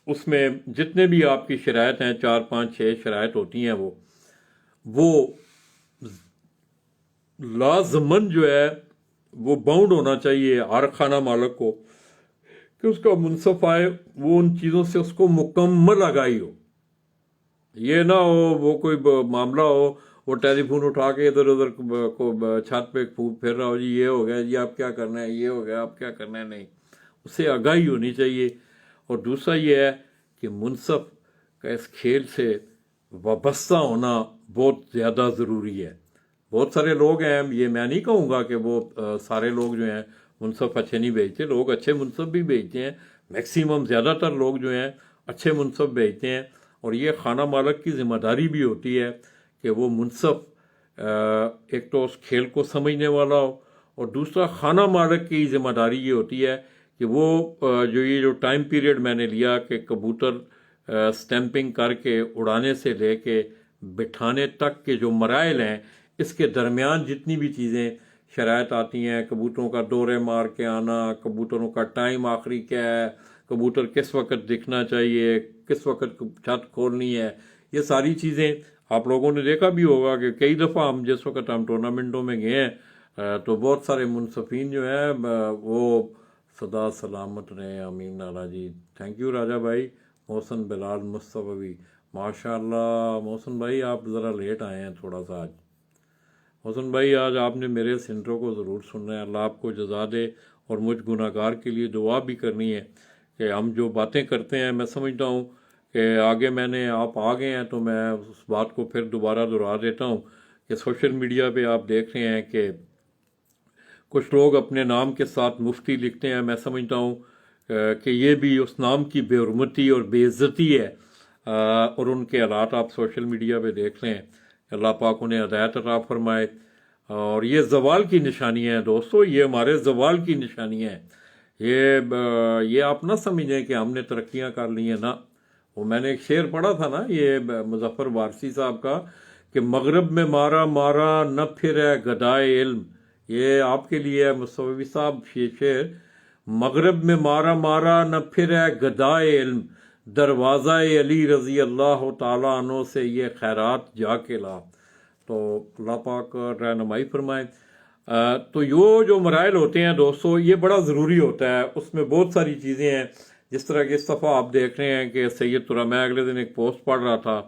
اس میں جتنے بھی آپ کی شرائط ہیں، 4-5-6 شرائط ہوتی ہیں، وہ لازماً جو ہے وہ باؤنڈ ہونا چاہیے ہر خانہ مالک کو کہ اس کا منصف آئے، وہ ان چیزوں سے اس کو مکمل آگاہی ہو، یہ نہ ہو وہ کوئی معاملہ ہو وہ ٹیلی فون اٹھا کے ادھر ادھر چھت پہ پھر رہا ہو، جی یہ ہو گیا، جی آپ کیا کرنا ہے، یہ ہو گیا آپ کیا کرنا ہے، نہیں، اس سے آگاہی ہونی چاہیے۔ اور دوسرا یہ ہے کہ منصف کا اس کھیل سے وابستہ ہونا بہت زیادہ ضروری ہے۔ بہت سارے لوگ ہیں، یہ میں نہیں کہوں گا کہ وہ سارے لوگ جو ہیں منصف اچھے نہیں بھیجتے، لوگ اچھے منصف بھی بھیجتے ہیں، میکسیمم زیادہ تر لوگ جو ہیں اچھے منصف بھیجتے ہیں، اور یہ خانہ مالک کی ذمہ داری بھی ہوتی ہے کہ وہ منصف ایک تو اس کھیل کو سمجھنے والا ہو، اور دوسرا خانہ مالک کی ذمہ داری یہ ہوتی ہے کہ وہ جو ٹائم پیریڈ میں نے لیا کہ کبوتر سٹیمپنگ کر کے اڑانے سے لے کے بٹھانے تک کے جو مراحل ہیں، اس کے درمیان جتنی بھی چیزیں شرائط آتی ہیں، کبوتروں کا دورے مار کے آنا، کبوتروں کا ٹائم آخری کیا ہے، کبوتر کس وقت دکھنا چاہیے، کس وقت چھت کھولنی ہے، یہ ساری چیزیں آپ لوگوں نے دیکھا بھی ہوگا کہ کئی دفعہ ہم جس وقت ہم ٹورنامنٹوں میں گئے ہیں تو بہت سارے منصفین جو ہیں وہ سدا سلامت رہے، امین نالا جی، تھینک یو راجہ بھائی، محسن بلال مصطفی، ماشاء اللہ محسن بھائی آپ ذرا لیٹ آئے ہیں تھوڑا سا آج۔ محسن بھائی آج آپ نے میرے اس انٹرو کو ضرور سننا ہے، اللہ آپ کو جزا دے، اور مجھ گناہ گار کے لیے دعا بھی کرنی ہے کہ ہم جو باتیں کرتے ہیں، میں سمجھتا ہوں کہ آگے آپ آ گئے ہیں تو میں اس بات کو پھر دوبارہ دہرا دیتا ہوں کہ سوشل میڈیا پہ آپ دیکھ رہے ہیں کہ کچھ لوگ اپنے نام کے ساتھ مفتی لکھتے ہیں، میں سمجھتا ہوں کہ یہ بھی اس نام کی بے حرمتی اور بے عزتی ہے، اور ان کے حالات آپ سوشل میڈیا پہ دیکھ لیں، اللہ پاک انہیں ہدایت عطا فرمائے۔ اور یہ زوال کی نشانیاں ہیں دوستو، یہ ہمارے زوال کی نشانیاں ہیں، یہ آپ نہ سمجھیں کہ ہم نے ترقیاں کر لی ہیں، نہ۔ وہ میں نے ایک شعر پڑھا تھا نا، یہ مظفر وارثی صاحب کا، کہ مغرب میں مارا مارا نہ پھرے گدائے علم، یہ آپ کے لیے ہے مصطفی صاحب یہ شعر، مغرب میں مارا مارا نہ پھرے گدائے علم، دروازہ علی رضی اللہ تعالیٰ عنہ سے یہ خیرات جا کے لا۔ تو اللہ پاک رہنمائی فرمائے۔ تو یہ جو مراحل ہوتے ہیں دوستو، یہ بڑا ضروری ہوتا ہے، اس میں بہت ساری چیزیں ہیں، جس طرح کہ اس دفعہ آپ دیکھ رہے ہیں کہ سید تراب، میں اگلے دن ایک پوسٹ پڑھ رہا تھا،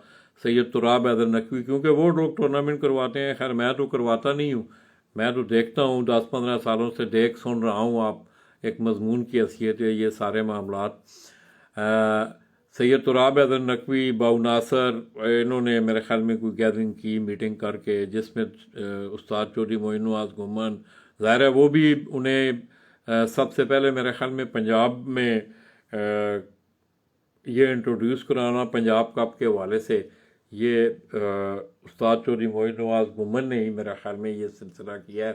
سید تراب حیدر نقوی، کیونکہ وہ لوگ ٹورنامنٹ کرواتے ہیں، خیر میں تو کرواتا نہیں ہوں، میں تو دیکھتا ہوں، 10-15 سالوں سے دیکھ سن رہا ہوں، آپ ایک مضمون کی حیثیت ہے یہ سارے معاملات۔ سید تراب حیدر نقوی، باو ناصر، انہوں نے میرے خیال میں کوئی گیدرنگ کی، میٹنگ کر کے، جس میں استاد چودھری معین نواز گھومن، ظاہر ہے وہ بھی انہیں سب سے پہلے میرے خیال میں پنجاب میں یہ انٹروڈیوس کرانا، پنجاب کپ کے حوالے سے یہ استاد چودھری معین نواز گھومن نے ہی میرے خیال میں یہ سلسلہ کیا ہے۔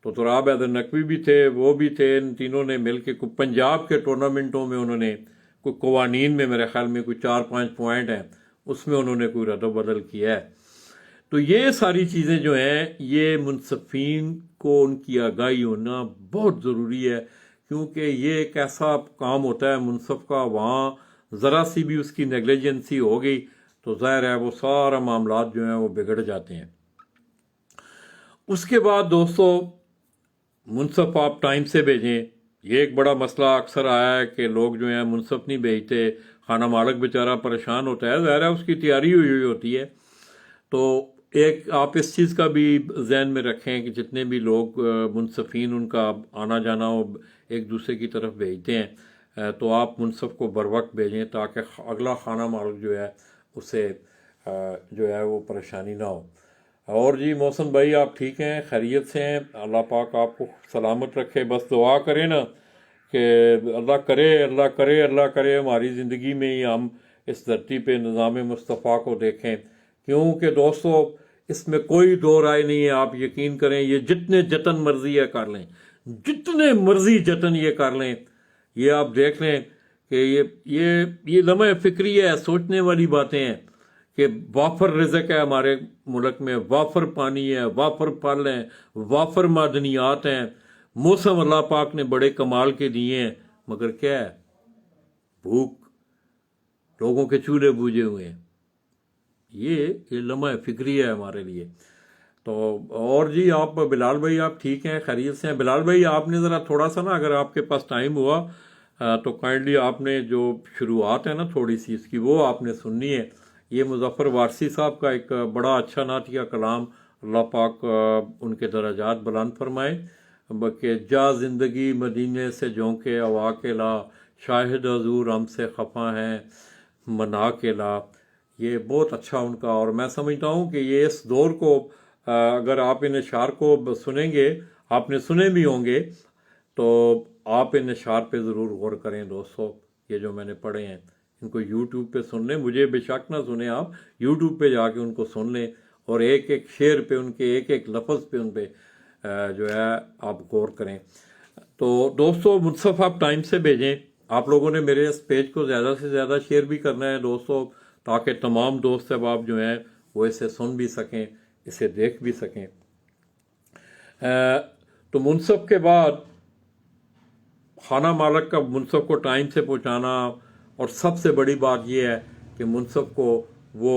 تو تراب حیدر نقوی بھی تھے، وہ بھی تھے، ان تینوں نے مل کے پنجاب کے ٹورنامنٹوں میں انہوں نے کوئی قوانین میں میرے خیال میں کوئی 4-5 پوائنٹ ہیں، اس میں انہوں نے کوئی رد و بدل کیا ہے۔ تو یہ ساری چیزیں جو ہیں، یہ منصفین کو ان کی آگاہی ہونا بہت ضروری ہے، کیونکہ یہ ایک ایسا کام ہوتا ہے منصف کا، وہاں ذرا سی بھی اس کی نیگلیجنسی ہو گئی تو ظاہر ہے وہ سارا معاملات جو ہیں وہ بگڑ جاتے ہیں۔ اس کے بعد دوستو، منصف آپ ٹائم سے بھیجیں، یہ ایک بڑا مسئلہ اکثر آیا ہے کہ لوگ جو ہیں منصف نہیں بھیجتے، خانہ مالک بیچارہ پریشان ہوتا ہے، ظاہر ہے اس کی تیاری ہوئی ہوتی ہے۔ تو ایک آپ اس چیز کا بھی ذہن میں رکھیں کہ جتنے بھی لوگ منصفین ان کا آنا جانا ہو ایک دوسرے کی طرف بھیجتے ہیں، تو آپ منصف کو بر وقت بھیجیں تاکہ اگلا خانہ مالک جو ہے اسے جو ہے وہ پریشانی نہ ہو۔ اور جی محسن بھائی آپ ٹھیک ہیں، خیریت سے ہیں؟ اللہ پاک آپ کو سلامت رکھے، بس دعا کریں نا کہ اللہ کرے اللہ کرے اللہ کرے ہماری زندگی میں ہی ہم اس دھرتی پہ نظام مصطفیٰ کو دیکھیں، کیونکہ دوستو اس میں کوئی دو رائے نہیں ہے، آپ یقین کریں، یہ جتنے جتن مرضی ہے کر لیں، جتنے مرضی جتن یہ کر لیں، یہ آپ دیکھ لیں کہ یہ لمحہ فکری ہے، سوچنے والی باتیں ہیں کہ وافر رزق ہے ہمارے ملک میں، وافر پانی ہے، وافر پھل ہیں، وافر معدنیات ہیں، موسم اللہ پاک نے بڑے کمال کے دیے ہیں، مگر کیا ہے؟ بھوک، لوگوں کے چولہے بوجھے ہوئے ہیں۔ یہ لمحہ فکری ہے ہمارے لیے۔ تو اور جی آپ بلال بھائی آپ ٹھیک ہیں، خیریت سے ہیں؟ بلال بھائی آپ نے ذرا تھوڑا سا نا، اگر آپ کے پاس ٹائم ہوا تو کائنڈلی آپ نے جو شروعات ہے نا تھوڑی سی اس کی، وہ آپ نے سننی ہے۔ یہ مظفر وارثی صاحب کا ایک بڑا اچھا نعتیہ کلام، اللہ پاک ان کے درجات بلند فرمائے، کہ جا زندگی مدینے سے جھونکے ہوا کے لا، شاہد حضور ہم سے خفا ہیں منا کے لا۔ یہ بہت اچھا ان کا، اور میں سمجھتا ہوں کہ یہ اس دور کو اگر آپ ان اشعار کو سنیں گے، آپ نے سنے بھی ہوں گے، تو آپ ان اشعار پہ ضرور غور کریں دوستو، یہ جو میں نے پڑھے ہیں ان کو یوٹیوب پہ سن لیں، مجھے بے شک نہ سنیں، آپ یوٹیوب پہ جا کے ان کو سن لیں، اور ایک ایک شعر پہ، ان کے ایک ایک لفظ پہ، ان پہ جو ہے آپ غور کریں۔ تو دوستو منصف آپ ٹائم سے بھیجیں۔ آپ لوگوں نے میرے اس پیج کو زیادہ سے زیادہ شیئر بھی کرنا ہے دوستو، تاکہ تمام دوست احباب جو ہیں وہ اسے سن بھی سکیں، اسے دیکھ بھی سکیں۔ تو منصف کے بعد خانہ مالک کا منصف کو ٹائم سے پہنچانا، اور سب سے بڑی بات یہ ہے کہ منصف کو وہ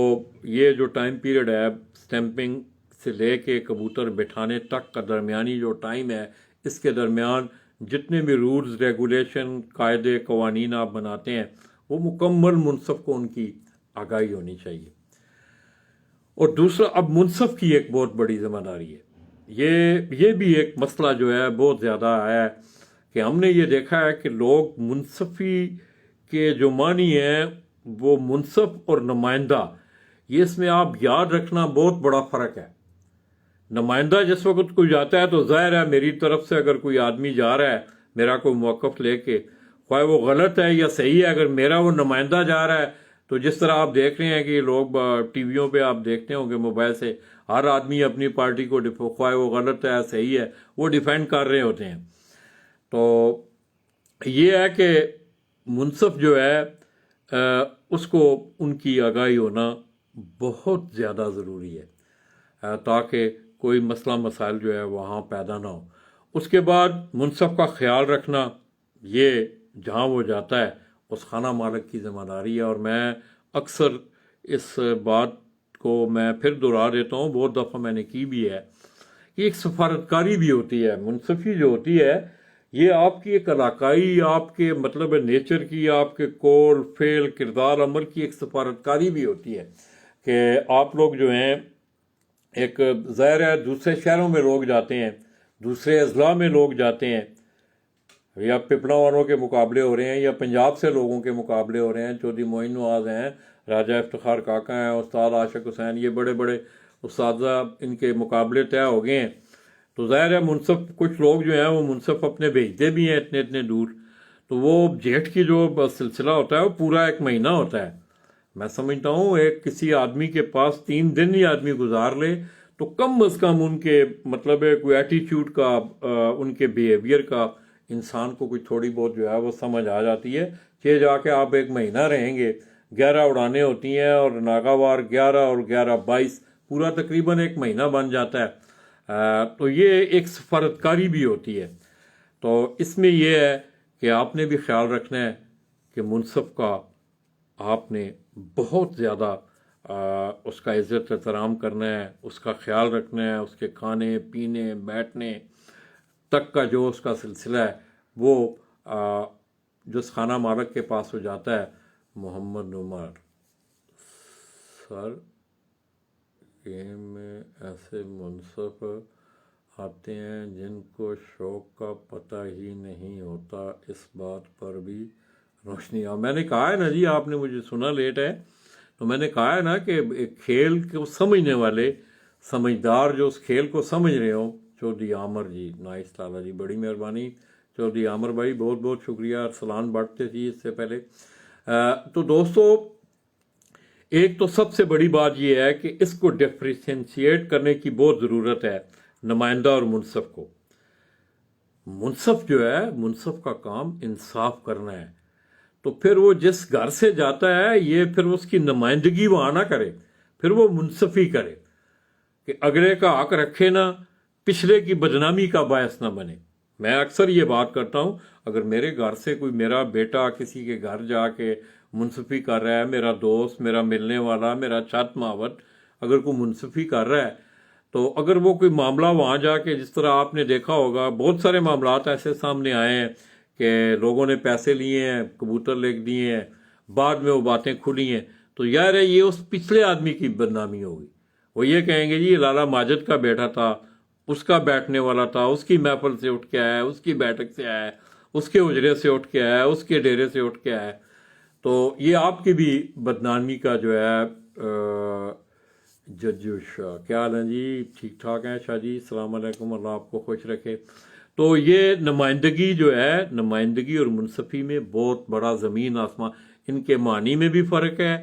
یہ جو ٹائم پیریڈ ہے سٹیمپنگ سے لے کے کبوتر بٹھانے تک کا درمیانی جو ٹائم ہے، اس کے درمیان جتنے بھی رولز ریگولیشن قاعدے قوانین آپ بناتے ہیں وہ مکمل منصف کو ان کی آگاہی ہونی چاہیے۔ اور دوسرا، اب منصف کی ایک بہت بڑی ذمہ داری ہے، یہ بھی ایک مسئلہ جو ہے بہت زیادہ آیا ہے کہ ہم نے یہ دیکھا ہے کہ لوگ منصفی کے جو معنی ہیں وہ منصف اور نمائندہ، یہ اس میں آپ یاد رکھنا بہت بڑا فرق ہے۔ نمائندہ جس وقت کوئی جاتا ہے تو ظاہر ہے میری طرف سے اگر کوئی آدمی جا رہا ہے میرا کوئی موقف لے کے، خواہ وہ غلط ہے یا صحیح ہے، اگر میرا وہ نمائندہ جا رہا ہے تو جس طرح آپ دیکھ رہے ہیں کہ لوگ ٹی ویوں پہ آپ دیکھتے ہوں گے موبائل سے، ہر آدمی اپنی پارٹی کو خواہ وہ غلط ہے صحیح ہے وہ ڈیفینڈ کر رہے ہوتے ہیں۔ تو یہ ہے کہ منصف جو ہے اس کو ان کی آگاہی ہونا بہت زیادہ ضروری ہے، تاکہ کوئی مسئلہ مسائل جو ہے وہاں پیدا نہ ہو۔ اس کے بعد منصف کا خیال رکھنا، یہ جہاں وہ جاتا ہے اس خانہ مالک کی ذمہ داری ہے۔ اور میں اکثر اس بات کو میں پھر دہرا دیتا ہوں، بہت دفعہ میں نے کی بھی ہے، کہ ایک سفارتکاری بھی ہوتی ہے۔ منصفی جو ہوتی ہے یہ آپ کی ایک علاقائی، آپ کے مطلب نیچر کی، آپ کے قول فعل کردار عمل کی ایک سفارتکاری بھی ہوتی ہے، کہ آپ لوگ جو ہیں ایک ظاہر ہے دوسرے شہروں میں لوگ جاتے ہیں، دوسرے اضلاع میں لوگ جاتے ہیں، یا پپڑا والوں کے مقابلے ہو رہے ہیں یا پنجاب سے لوگوں کے مقابلے ہو رہے ہیں، چودھری معین نواز ہیں، راجہ افتخار کاکا ہیں، استاد عاشق حسین، یہ بڑے بڑے اساتذہ، ان کے مقابلے طے ہو گئے ہیں۔ تو ظاہر ہے منصف کچھ لوگ جو ہیں وہ منصف اپنے بھیجتے بھی ہیں اتنے اتنے دور، تو وہ جیٹھ کی جو سلسلہ ہوتا ہے وہ پورا ایک مہینہ ہوتا ہے۔ میں سمجھتا ہوں ایک کسی آدمی کے پاس 3 دن ہی آدمی گزار لے تو کم از کم ان کے مطلب کوئی ایٹیٹیوڈ کا، ان کے بیہیویئر کا انسان کو کوئی تھوڑی بہت جو ہے وہ سمجھ آ جاتی ہے۔ کہ جا کے آپ ایک مہینہ رہیں گے، 11 اڑانے ہوتی ہیں اور ناگاوار 11 اور 11 22 پورا تقریباً ایک مہینہ بن جاتا ہے۔ تو یہ ایک سفارتکاری بھی ہوتی ہے۔ تو اس میں یہ ہے کہ آپ نے بھی خیال رکھنا ہے کہ منصف کا آپ نے بہت زیادہ اس کا عزت احترام کرنا ہے، اس کا خیال رکھنا ہے، اس کے کھانے پینے بیٹھنے تک کا جو اس کا سلسلہ ہے وہ جس خانہ مالک کے پاس ہو جاتا ہے۔ محمد عمر سر میں ایسے منصف آتے ہیں جن کو شوق کا پتہ ہی نہیں ہوتا، اس بات پر بھی روشنی میں نے کہا ہے نا جی، آپ نے مجھے سنا لیٹ ہے تو میں نے کہا ہے نا کہ ایک کھیل کو سمجھنے والے سمجھدار جو اس کھیل کو سمجھ رہے ہوں، چودھری عامر جی، نائس لالا جی، بڑی مہربانی چودھری عامر بھائی، بہت بہت شکریہ۔ ارسلان بڑھتے تھی اس سے پہلے۔ تو دوستو ایک تو سب سے بڑی بات یہ ہے کہ اس کو ڈیفرینشیٹ کرنے کی بہت ضرورت ہے نمائندہ اور منصف کو۔ منصف جو ہے، منصف کا کام انصاف کرنا ہے، تو پھر وہ جس گھر سے جاتا ہے یہ پھر اس کی نمائندگی وہاں نہ کرے، پھر وہ منصفی کرے کہ اگلے کا حق رکھے نہ، پچھلے کی بدنامی کا باعث نہ بنے۔ میں اکثر یہ بات کرتا ہوں، اگر میرے گھر سے کوئی میرا بیٹا کسی کے گھر جا کے منصفی کر رہا ہے، میرا دوست، میرا ملنے والا، میرا چھت ماوت اگر کوئی منصفی کر رہا ہے، تو اگر وہ کوئی معاملہ وہاں جا کے، جس طرح آپ نے دیکھا ہوگا بہت سارے معاملات ایسے سامنے آئے ہیں کہ لوگوں نے پیسے لیے ہیں، کبوتر لکھ دیے ہیں، بعد میں وہ باتیں کھلی ہیں، تو یار یہ اس پچھلے آدمی کی بدنامی ہوگی۔ وہ یہ کہیں گے جی یہ لالا ماجد کا بیٹا تھا، اس کا بیٹھنے والا تھا، اس کی محفل سے اٹھ کے آیا ہے، اس کی بیٹھک سے آیا ہے، اس کے اجرے سے اٹھ کے آیا ہے، اس کے ڈیرے سے اٹھ کے آیا ہے، تو یہ آپ کی بھی بدنامی کا جو ہے ججو شاہ، کیا حال ہے جی؟ ٹھیک ٹھاک ہیں شاہ جی، السلام علیکم، اللہ آپ کو خوش رکھے۔ تو یہ نمائندگی جو ہے، نمائندگی اور منصفی میں بہت بڑا زمین آسمان، ان کے معنی میں بھی فرق ہے،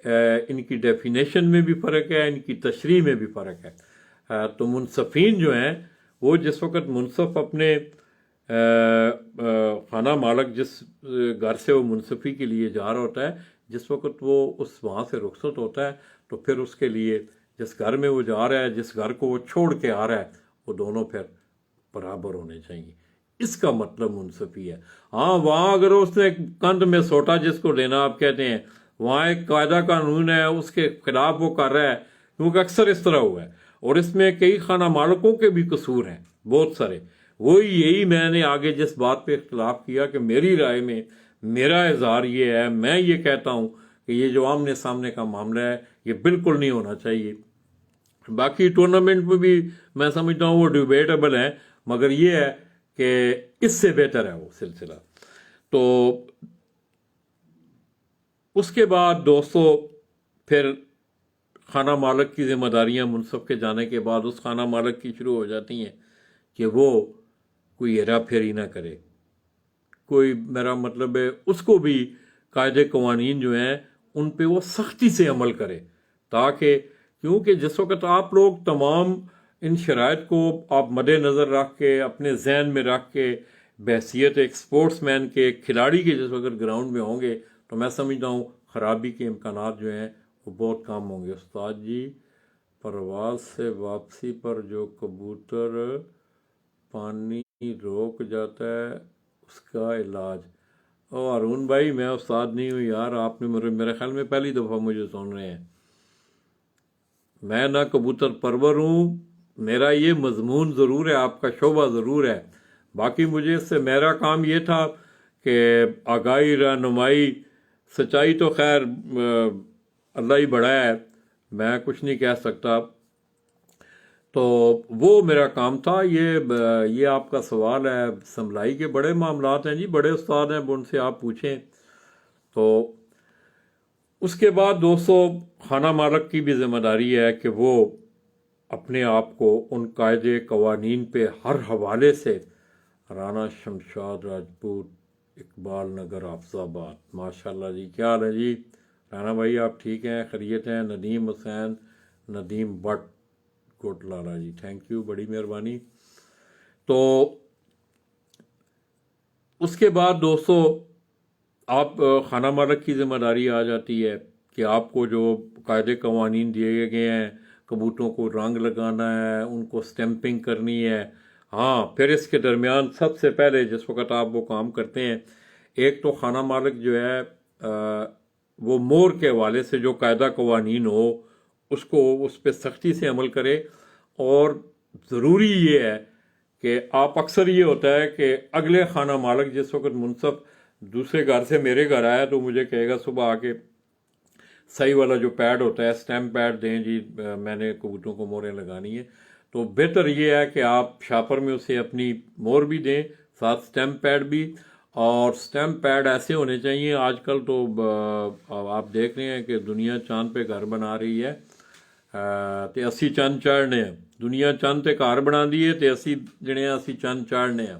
ان کی ڈیفینیشن میں بھی فرق ہے، ان کی تشریح میں بھی فرق ہے۔ تو منصفین جو ہیں وہ جس وقت منصف اپنے خانہ مالک جس گھر سے وہ منصفی کے لیے جا رہا ہوتا ہے، جس وقت وہ وہاں سے رخصت ہوتا ہے تو پھر اس کے لیے جس گھر میں وہ جا رہا ہے، جس گھر کو وہ چھوڑ کے آ رہا ہے، وہ دونوں پھر برابر ہونے چاہیے۔ اس کا مطلب منصفی ہے۔ ہاں وہاں اگر اس نے کندھ میں سوٹا جس کو لینا آپ کہتے ہیں، وہاں ایک قاعدہ قانون ہے، اس کے خلاف وہ کر رہا ہے، کیونکہ اکثر اس طرح ہوا ہے، اور اس میں کئی خانہ مالکوں کے بھی قصور ہیں بہت سارے۔ وہی یہی میں نے آگے جس بات پہ اختلاف کیا کہ میری رائے میں میرا اظہار یہ ہے، میں یہ کہتا ہوں کہ یہ جو آمنے سامنے کا معاملہ ہے یہ بالکل نہیں ہونا چاہیے۔ باقی ٹورنامنٹ میں بھی میں سمجھتا ہوں وہ ڈیبیٹیبل ہے، مگر یہ ہے کہ اس سے بہتر ہے وہ سلسلہ۔ تو اس کے بعد دوستو پھر خانہ مالک کی ذمہ داریاں منصف کے جانے کے بعد اس خانہ مالک کی شروع ہو جاتی ہیں کہ وہ کوئی ہیرا پھیری نہ کرے، کوئی میرا مطلب ہے اس کو بھی قاعدے قوانین جو ہیں ان پہ وہ سختی سے عمل کرے، تاکہ کیونکہ جس وقت آپ لوگ تمام ان شرائط کو آپ مد نظر رکھ کے اپنے ذہن میں رکھ کے بحیثیت ایک سپورٹس مین کے، ایک کھلاڑی کے جس وقت گراؤنڈ میں ہوں گے تو میں سمجھتا ہوں خرابی کے امکانات جو ہیں وہ بہت کم ہوں گے۔ استاد جی پرواز سے واپسی پر جو کبوتر پانی روک جاتا ہے اس کا علاج۔ او ہارون بھائی میں استاد نہیں ہوں یار، آپ نے میرے خیال میں پہلی دفعہ مجھے سن رہے ہیں۔ میں نہ کبوتر پرور ہوں، میرا یہ مضمون ضرور ہے، آپ کا شعبہ ضرور ہے، باقی مجھے اس سے میرا کام یہ تھا کہ آگاہی، رہنمائی، سچائی تو خیر اللہ ہی بڑا ہے، میں کچھ نہیں کہہ سکتا، تو وہ میرا کام تھا۔ یہ آپ کا سوال ہے، سملائی کے بڑے معاملات ہیں جی، بڑے استاد ہیں، ان سے آپ پوچھیں۔ تو اس کے بعد دوستو خانہ مالک کی بھی ذمہ داری ہے کہ وہ اپنے آپ کو ان قاعدے قوانین پہ ہر حوالے سے، رانا شمشاد راجپوت، اقبال نگر، حافظ آباد، ماشاءاللہ جی، کیا حال ہے جی رانا بھائی، آپ ٹھیک ہیں، خیریت ہیں؟ Nadeem Hussain, Nadeem Butt, good Lala ji, thank you, بڑی مہربانی۔ تو اس کے بعد دوستو آپ خانہ مالک کی ذمہ داری آ جاتی ہے کہ آپ کو جو قاعدے قوانین دیے گئے ہیں، کبوتروں کو رنگ لگانا ہے، ان کو سٹیمپنگ کرنی ہے۔ ہاں پھر اس کے درمیان سب سے پہلے جس وقت آپ وہ کام کرتے ہیں، ایک تو خانہ مالک جو ہے وہ مور کے حوالے سے جو قاعدہ قوانین ہو اس کو اس پہ سختی سے عمل کرے، اور ضروری یہ ہے کہ آپ اکثر یہ ہوتا ہے کہ اگلے خانہ مالک جس وقت منصف دوسرے گھر سے میرے گھر آیا تو مجھے کہے گا صبح آ کے صحیح والا جو پیڈ ہوتا ہے سٹیمپ پیڈ دیں جی، میں نے کبوتروں کو موریں لگانی ہے۔ تو بہتر یہ ہے کہ آپ شاپر میں اسے اپنی مور بھی دیں، ساتھ سٹیمپ پیڈ بھی، اور سٹیمپ پیڈ ایسے ہونے چاہیے، آج کل تو آپ دیکھ رہے ہیں کہ دنیا چاند پہ گھر بنا رہی ہے، تے اسی چند چاڑنے ہیں، دنیا چند تے گھر بنا دیے تے اسی جنے اسی چند چاڑنے ہیں،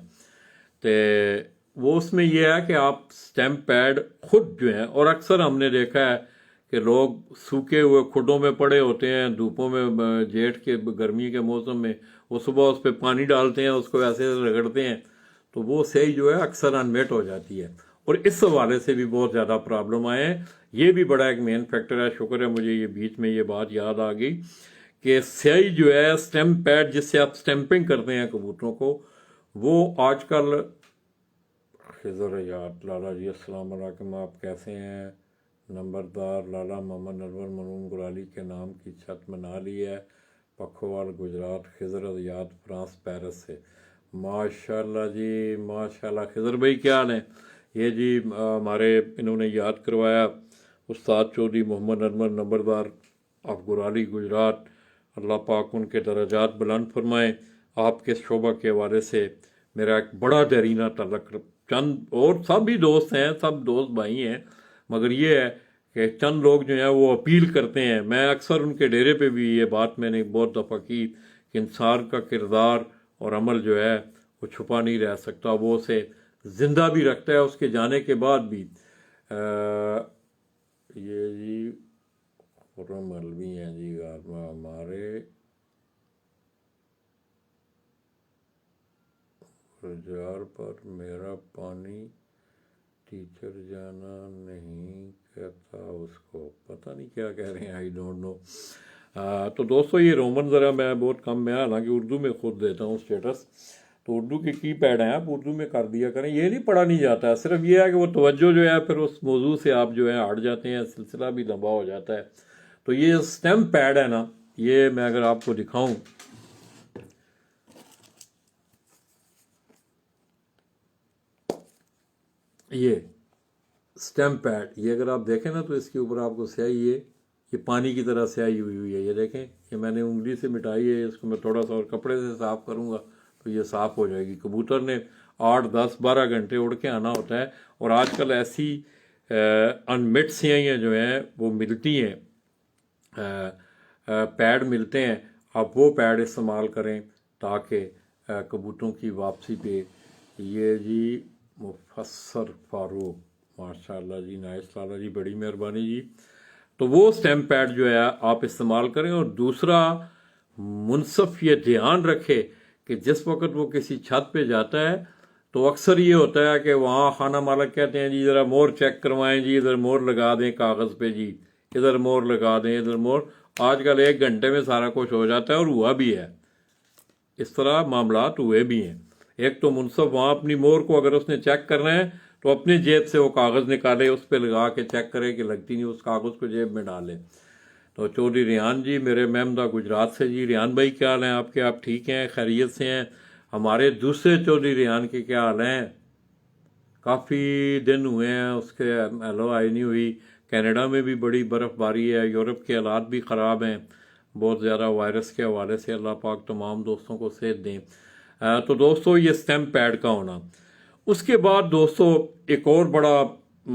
تے وہ اس میں یہ ہے کہ آپ سٹیمپ پیڈ خود جو ہیں، اور اکثر ہم نے دیکھا ہے کہ لوگ سوکھے ہوئے کھڈوں میں پڑے ہوتے ہیں دھوپوں میں، جیٹھ کے گرمی کے موسم میں، وہ صبح اس پہ پانی ڈالتے ہیں، اس کو ایسے رگڑتے ہیں، تو وہ صحیح جو ہے اکثر انمیٹ ہو جاتی ہے، اور اس حوالے سے بھی بہت زیادہ پرابلم آئے ہیں۔ یہ بھی بڑا ایک مین فیکٹر ہے، شکر ہے مجھے یہ بیچ میں یہ بات یاد آ گئی کہ صحیح جو ہے سٹیمپ پیڈ جس سے آپ سٹیمپنگ کرتے ہیں کبوتروں کو، وہ آج کل خضر یاد لالا جی السلام علیکم، آپ کیسے ہیں؟ نمبردار لالا محمد نرور مرحوم گرالی کے نام کی چھت بنا لی ہے، پکھوال گجرات، خضر یاد فرانس پیرس سے، ماشاءاللہ جی ماشاءاللہ۔ خضر بھائی کیا حال ہیں؟ یہ جی ہمارے انہوں نے یاد کروایا استاد چودھری محمد نرمر نمبردار آف گرالی گجرات، اللہ پاک ان کے درجات بلند فرمائے۔ آپ کے شعبہ کے حوالے سے میرا ایک بڑا دیرینہ تعلق، چند اور سب بھی دوست ہیں، سب دوست بھائی ہیں، مگر یہ ہے کہ چند لوگ جو ہیں وہ اپیل کرتے ہیں، میں اکثر ان کے ڈیرے پہ بھی یہ بات میں نے بہت دفعہ کی کہ انسان کا کردار اور عمل جو ہے وہ چھپا نہیں رہ سکتا، وہ اسے زندہ بھی رکھتا ہے اس کے جانے کے بعد بھی۔ یہ جی خرم الوی ہیں جی ہمارے رجال پر میرا پانی ٹیچر جانا نہیں کہتا، اس کو پتہ نہیں کیا کہہ رہے ہیں، آئی ڈونٹ نو۔ تو دوستو یہ رومن ذرا میں بہت کم، میں حالانکہ اردو میں خود دیتا ہوں اسٹیٹس، تو اردو کے کی پیڈ ہیں آپ اردو میں کر دیا کریں، یہ نہیں پڑھا نہیں جاتا ہے، صرف یہ ہے کہ وہ توجہ جو ہے پھر اس موضوع سے آپ جو ہے ہٹ جاتے ہیں، سلسلہ بھی لمبا ہو جاتا ہے۔ تو یہ سٹیم پیڈ ہے نا، یہ میں اگر آپ کو دکھاؤں، یہ سٹیم پیڈ، یہ اگر آپ دیکھیں نا تو اس کے اوپر آپ کو سیاہی ہے، یہ پانی کی طرح سیاہی ہوئی ہوئی ہے، یہ دیکھیں، یہ میں نے انگلی سے مٹائی ہے، اس کو میں تھوڑا سا اور کپڑے سے صاف کروں گا تو یہ صاف ہو جائے گی۔ کبوتر نے 8 10 12 گھنٹے اڑ کے آنا ہوتا ہے، اور آج کل ایسی انمٹ سیاہیاں جو ہیں وہ ملتی ہیں، پیڈ ملتے ہیں، آپ وہ پیڈ استعمال کریں تاکہ کبوتروں کی واپسی پہ۔ یہ جی مفسر فاروق، ماشاء اللہ جی، نائس لالا جی، بڑی مہربانی جی۔ تو وہ سٹیم پیڈ جو ہے آپ استعمال کریں، اور دوسرا منصف یہ دھیان رکھے کہ جس وقت وہ کسی چھت پہ جاتا ہے تو اکثر یہ ہوتا ہے کہ وہاں خانہ مالک کہتے ہیں جی ذرا مور چیک کروائیں جی، ادھر مور لگا دیں کاغذ پہ جی، ادھر مور لگا دیں، ادھر مور۔ آج کل 1 گھنٹے میں سارا کچھ ہو جاتا ہے، اور ہوا بھی ہے، اس طرح معاملات ہوئے بھی ہیں۔ ایک تو منصف وہاں اپنی مور کو اگر اس نے چیک کرنا ہے تو اپنی جیب سے وہ کاغذ نکالے، اس پہ لگا کے چیک کرے کہ لگتی نہیں، اس کاغذ کو جیب میں ڈالے۔ تو چودھری ریحان جی میرے مہمدہ گجرات سے جی، ریحان بھائی کیا حال ہیں آپ کے؟ آپ ٹھیک ہیں، خیریت سے ہیں؟ ہمارے دوسرے چودھری ریحان کے کیا حال ہیں؟ کافی دن ہوئے ہیں اس کے ایلو آئی نہیں ہوئی۔ کینیڈا میں بھی بڑی برف باری ہے، یورپ کے حالات بھی خراب ہیں بہت زیادہ وائرس کے حوالے سے، اللہ پاک تمام دوستوں کو صحت دیں۔ تو دوستو یہ سٹیم پیڈ کا ہونا، اس کے بعد دوستو ایک اور بڑا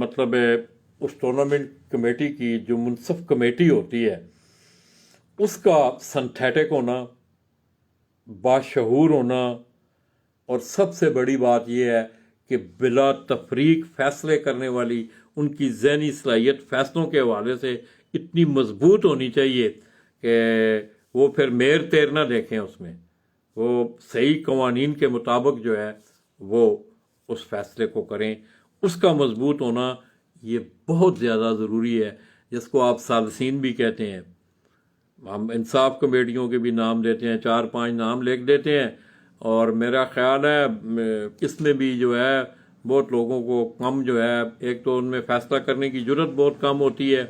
مطلب ہے اس ٹورنامنٹ کمیٹی کی، جو منصف کمیٹی ہوتی ہے اس کا سنتھیٹک ہونا، باشعور ہونا، اور سب سے بڑی بات یہ ہے کہ بلا تفریق فیصلے کرنے والی ان کی ذہنی صلاحیت فیصلوں کے حوالے سے اتنی مضبوط ہونی چاہیے کہ وہ پھر میر تیر نہ دیکھیں اس میں، وہ صحیح قوانین کے مطابق جو ہے وہ اس فیصلے کو کریں۔ اس کا مضبوط ہونا یہ بہت زیادہ ضروری ہے، جس کو آپ ثالثین بھی کہتے ہیں۔ ہم انصاف کمیٹیوں کے بھی نام دیتے ہیں، 4 5 نام لکھ دیتے ہیں، اور میرا خیال ہے اس میں بھی جو ہے بہت لوگوں کو کم جو ہے، ایک تو ان میں فیصلہ کرنے کی جرت بہت کم ہوتی ہے،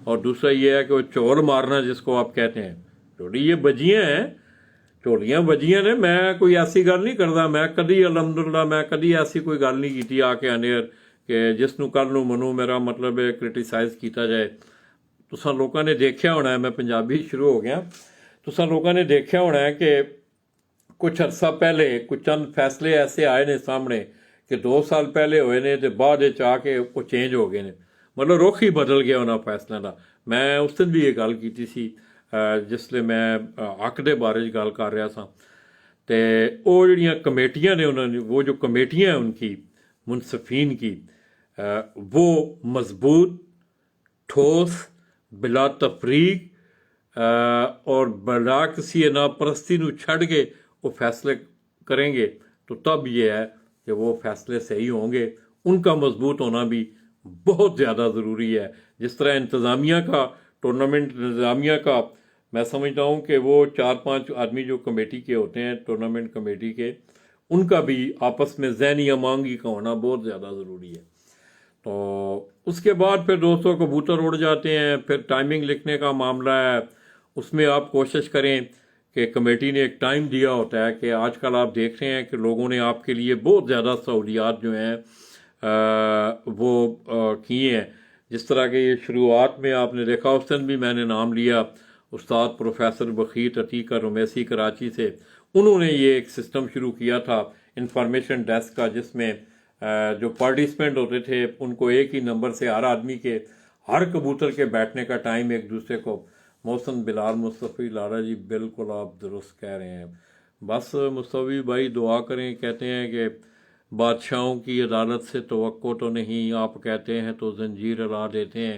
اور دوسرا یہ ہے کہ وہ چور مارنا جس کو آپ کہتے ہیں، چوری یہ بجیاں ہیں، چوریاں بجیاں نے، میں کوئی ایسی گل نہیں کرتا، میں کدی الحمدللہ میں کدی ایسی کوئی گل نہیں کیتی آ کے انیر کہ جس نو کل نو منو، میرا مطلب ہے کرٹیسائز کیتا جائے۔ تساں لوگوں نے دیکھا ہونا ہے، میں پنجابی شروع ہو گیا، تساں لوگوں نے دیکھا ہونا ہے کہ کچھ عرصہ پہلے کچھ چند فیصلے ایسے آئے نے سامنے کہ 2 سال پہلے ہوئے نے تو بعد آ کے وہ چینج ہو گئے نے، مطلب رخ ہی بدل گیا انہاں فیصلوں کا۔ میں اس دن بھی یہ گل کیتی سی جس لئے میں حق دے بارے گل کر رہا سا، تے وہ جڑیاں کمیٹیاں نے، انہوں نے وہ جو کمیٹیاں ہیں ان کی منصفین کی، وہ مضبوط، ٹھوس، بلا تفریق اور بلا کسی ناپرستی نو چھڑ کے وہ فیصلے کریں گے، تو تب یہ ہے کہ وہ فیصلے صحیح ہوں گے۔ ان کا مضبوط ہونا بھی بہت زیادہ ضروری ہے۔ جس طرح انتظامیہ کا، ٹورنامنٹ انتظامیہ کا، میں سمجھتا ہوں کہ وہ 4 5 آدمی جو کمیٹی کے ہوتے ہیں ٹورنامنٹ کمیٹی کے، ان کا بھی آپس میں ذہنی ہمانگی کا ہونا بہت زیادہ ضروری ہے۔ تو اس کے بعد پھر دوستوں کبوتر اڑ جاتے ہیں، پھر ٹائمنگ لکھنے کا معاملہ ہے، اس میں آپ کوشش کریں کہ کمیٹی نے ایک ٹائم دیا ہوتا ہے کہ آج کل آپ دیکھ رہے ہیں کہ لوگوں نے آپ کے لیے بہت زیادہ سہولیات جو ہیں وہ کی ہیں، جس طرح کہ یہ شروعات میں آپ نے دیکھا، اس دن بھی میں نے نام لیا استاد پروفیسر بخیت عتیق رمیسی کراچی سے، انہوں نے یہ ایک سسٹم شروع کیا تھا انفارمیشن ڈیسک کا، جس میں جو پارٹیسپینٹ ہوتے تھے ان کو ایک ہی نمبر سے ہر آدمی کے، ہر کبوتر کے بیٹھنے کا ٹائم ایک دوسرے کو۔ محسن بلال مصطفی لالا جی بالکل آپ درست کہہ رہے ہیں، بس مصطفی بھائی دعا کریں، کہتے ہیں کہ بادشاہوں کی عدالت سے توقع تو نہیں، آپ کہتے ہیں تو زنجیر اڑا دیتے ہیں۔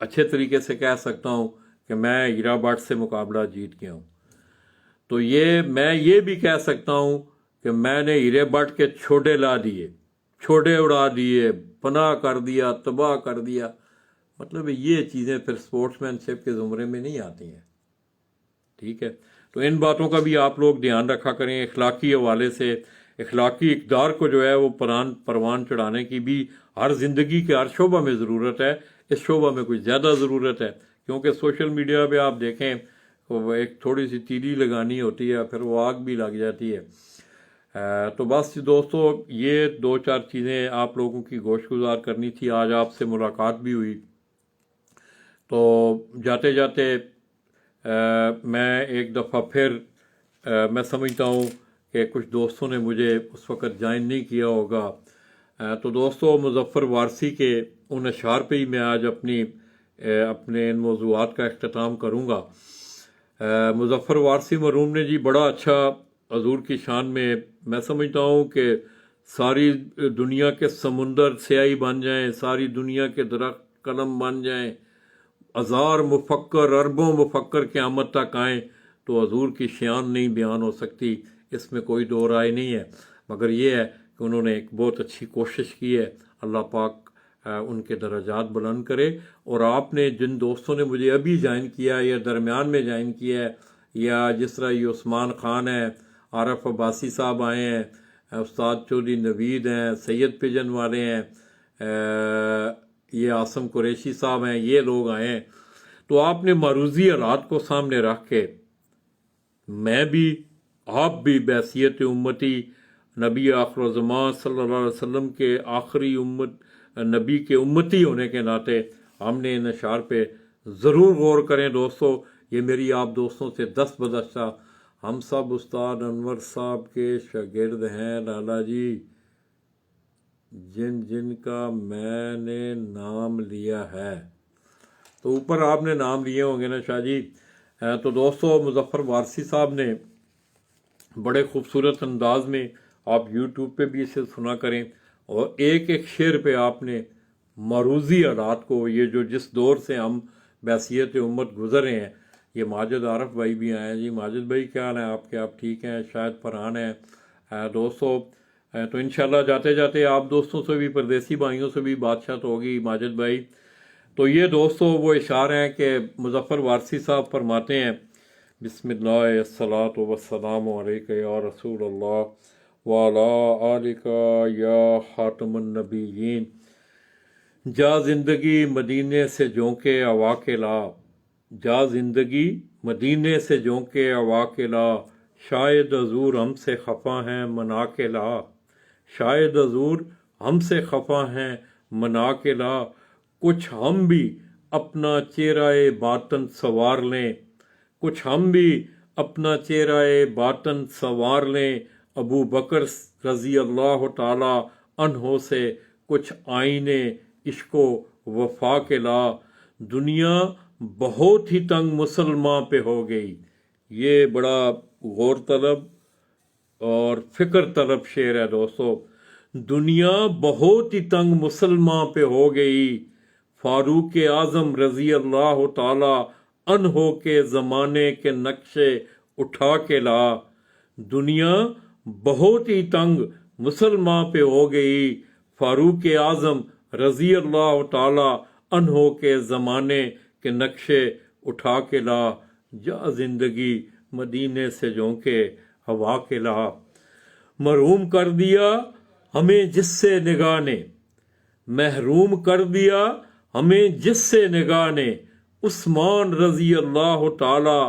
اچھے طریقے سے کہہ سکتا ہوں کہ میں ہیرا بٹ سے مقابلہ جیت گیا ہوں، تو میں یہ بھی کہہ سکتا ہوں کہ میں نے ہیرے بٹ کے چھوٹے لا دیے، چھوٹے اڑا دیے، پناہ کر دیا، تباہ کر دیا۔ مطلب یہ چیزیں پھر سپورٹس مین شپ کے زمرے میں نہیں آتی ہیں، ٹھیک ہے؟ تو ان باتوں کا بھی آپ لوگ دھیان رکھا کریں۔ اخلاقی حوالے سے اخلاقی اقدار کو جو ہے وہ پروان چڑھانے کی بھی ہر زندگی کے ہر شعبہ میں ضرورت ہے، اس شعبہ میں کچھ زیادہ ضرورت ہے، کیونکہ سوشل میڈیا پہ آپ دیکھیں وہ ایک تھوڑی سی تیلی لگانی ہوتی ہے، پھر وہ آگ بھی لگ جاتی ہے۔ تو بس دوستو، یہ 2-4 چیزیں آپ لوگوں کی گوش گزار کرنی تھی۔ آج آپ سے ملاقات بھی ہوئی، تو جاتے جاتے میں ایک دفعہ پھر میں سمجھتا ہوں کہ کچھ دوستوں نے مجھے اس وقت جوائن نہیں کیا ہوگا، تو دوستو مظفر وارثی کے ان اشعار پہ ہی میں آج اپنے ان موضوعات کا اختتام کروں گا۔ مظفر وارثی مرحوم نے جی بڑا اچھا حضور کی شان میں سمجھتا ہوں کہ ساری دنیا کے سمندر سیاہی بن جائیں، ساری دنیا کے درخت قلم بن جائیں، ہزار مفکر اربوں مفکر قیامت تک آئیں، تو حضور کی شان نہیں بیان ہو سکتی، اس میں کوئی دو رائے نہیں ہے۔ مگر یہ ہے کہ انہوں نے ایک بہت اچھی کوشش کی ہے، اللہ پاک ان کے درجات بلند کرے۔ اور آپ نے جن دوستوں نے مجھے ابھی جوائن کیا یا درمیان میں جوائن کیا ہے، یا جس طرح یہ عثمان خان ہے، عارف عباسی صاحب آئے ہیں، استاد چودھری نوید ہیں، سید پجن والے ہیں، یہ عاصم قریشی صاحب ہیں، یہ لوگ آئے ہیں، تو آپ نے معروضی حالات کو سامنے رکھ کے میں بھی آپ بھی بحیثیت امتی نبی آخر الزمان صلی اللہ علیہ وسلم کے آخری نبی کے امتی ہونے کے ناطے ہم نے ان اشعار پہ ضرور غور کریں دوستو۔ یہ میری آپ دوستوں سے دست بدستہ، ہم سب استاد انور صاحب کے شاگرد ہیں لالا جی، جن جن کا میں نے نام لیا ہے، تو اوپر آپ نے نام لیے ہوں گے نا شاہ جی۔ تو دوستو مظفر وارثی صاحب نے بڑے خوبصورت انداز میں، آپ یوٹیوب پہ بھی اسے سنا کریں، اور ایک ایک شعر پہ آپ نے معروضی حالات کو، یہ جو جس دور سے ہم بحیثیت امت گزر رہے ہیں، یہ ماجد عارف بھائی بھی آئے ہیں جی۔ ماجد بھائی کیا حال ہیں آپ کے؟ آپ ٹھیک ہیں؟ شاید فرحان ہیں دوستو۔ تو انشاءاللہ جاتے جاتے آپ دوستوں سے بھی، پردیسی بھائیوں سے بھی بات ہوگی ماجد بھائی۔ تو یہ دوستو وہ اشعار ہیں کہ مظفر وارثی صاحب فرماتے ہیں، بسم اللہ الصلاۃ والسلام علیک یا رسول اللہ وعلی آلک یا خاتم النبیین، جا زندگی مدینے سے جونکے ہوا کے لا، جا زندگی مدینے سے جونکے ہوا کے لا، شاید حضور ہم سے خفا ہیں منا کے لا، شاید حضور ہم سے خفا ہیں منا کے لا، کچھ ہم بھی اپنا چہرہ باطن سنوار لیں، کچھ ہم بھی اپنا چہرہ باطن سنوار لیں، ابو بکر رضی اللہ تعالی عنہ سے کچھ آئینے عشق و وفا کے لا، دنیا بہت ہی تنگ مسلمان پہ ہو گئی۔ یہ بڑا غور طلب اور فکر طلب شعر ہے دوستو۔ دنیا بہت ہی تنگ مسلمان پہ ہو گئی، فاروق اعظم رضی اللہ تعالی عنہ کے زمانے کے نقشے اٹھا کے لا، دنیا بہت ہی تنگ مسلمان پہ ہو گئی، فاروق اعظم رضی اللہ تعالی عنہ کے زمانے کے نقشے اٹھا کے لا، جا زندگی مدینے سے جونکے ہوا کے لا، محروم کر دیا ہمیں جس سے نگاہ نے، محروم کر دیا ہمیں جس سے نگاہ نے، عثمان رضی اللہ تعالی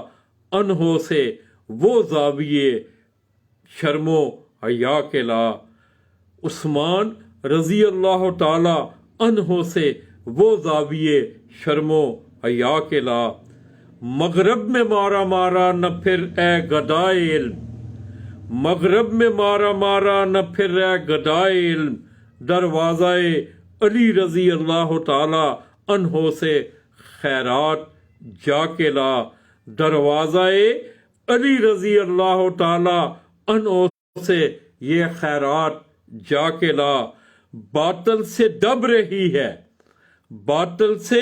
عنہ سے وہ زاویے شرم و حیا کے لا، عثمان رضی اللہ تعالی عنہ سے وہ زاویے شرم و حیا کے لا، مغرب میں مارا مارا نہ پھر اے گدائے علم، مغرب میں مارا مارا نہ پھر اے گدائے علم، دروازہ علی رضی اللہ تعالی عنہ سے خیرات جا کے لا، دروازہ علی رضی اللہ تعالی عنہ سے یہ خیرات جا کے لا، باطل سے دب رہی ہے، باطل سے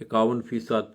51%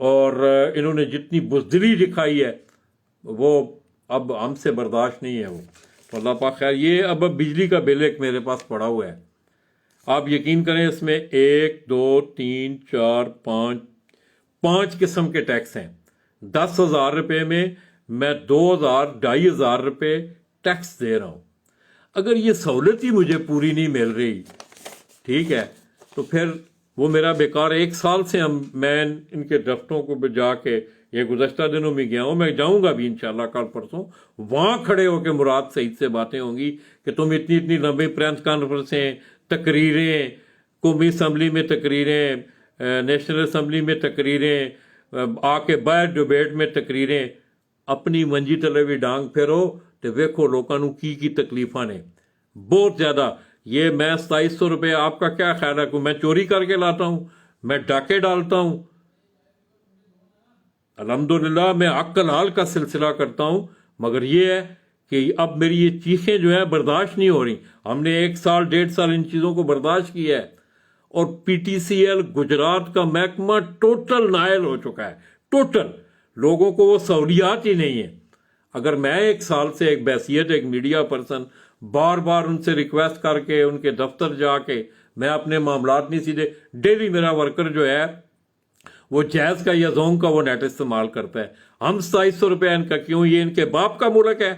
اور انہوں نے جتنی بزدلی دکھائی ہے وہ اب ہم سے برداشت نہیں ہے وہ. تو اللہ پاک خیر. یہ اب بجلی کا بل ایک میرے پاس پڑا ہوا ہے, آپ یقین کریں اس میں 1 2 3 4 5 قسم کے ٹیکس ہیں. 10,000 روپے میں 2,000 2,500 روپے ٹیکس دے رہا ہوں. اگر یہ سہولت ہی مجھے پوری نہیں مل رہی, ٹھیک ہے, تو پھر وہ میرا بیکار. 1 سال سے میں ان کے دفتروں کو جا کے, یہ گزشتہ دنوں میں گیا ہوں, میں جاؤں گا بھی انشاءاللہ کل پرسوں, وہاں کھڑے ہو کے مراد سعید سے باتیں ہوں گی کہ تم اتنی لمبی پریس کانفرنسیں, تقریریں, قومی اسمبلی میں تقریریں, نیشنل اسمبلی میں تقریریں, آ کے باہر ڈیبیٹ میں تقریریں, اپنی منجی تلے بھی ڈانگ پھیرو تو ویکھو لوگوں کی تکلیفاں نے بہت زیادہ. یہ میں 2700 روپے, آپ کا کیا خیال ہے کہ میں چوری کر کے لاتا ہوں, میں ڈاکے ڈالتا ہوں؟ الحمدللہ میں حق حلال کا سلسلہ کرتا ہوں, مگر یہ ہے کہ اب میری یہ چیخیں جو ہیں برداشت نہیں ہو رہی. ہم نے 1 سال 1.5 سال ان چیزوں کو برداشت کیا ہے, اور P T C L Gujrat کا محکمہ ٹوٹل نائل ہو چکا ہے, ٹوٹل. لوگوں کو وہ سہولیات ہی نہیں ہیں. اگر میں 1 سال سے ایک بحیثیت ایک میڈیا پرسن بار بار ان سے ریکویسٹ کر کے ان کے دفتر جا کے میں اپنے معاملات نہیں سیدھے, ڈیلی میرا ورکر جو ہے وہ جیز کا یا زونگ کا وہ نیٹ استعمال کرتا ہے. ہم 2700 روپے ان کا کیوں؟ یہ ان کے باپ کا ملک ہے.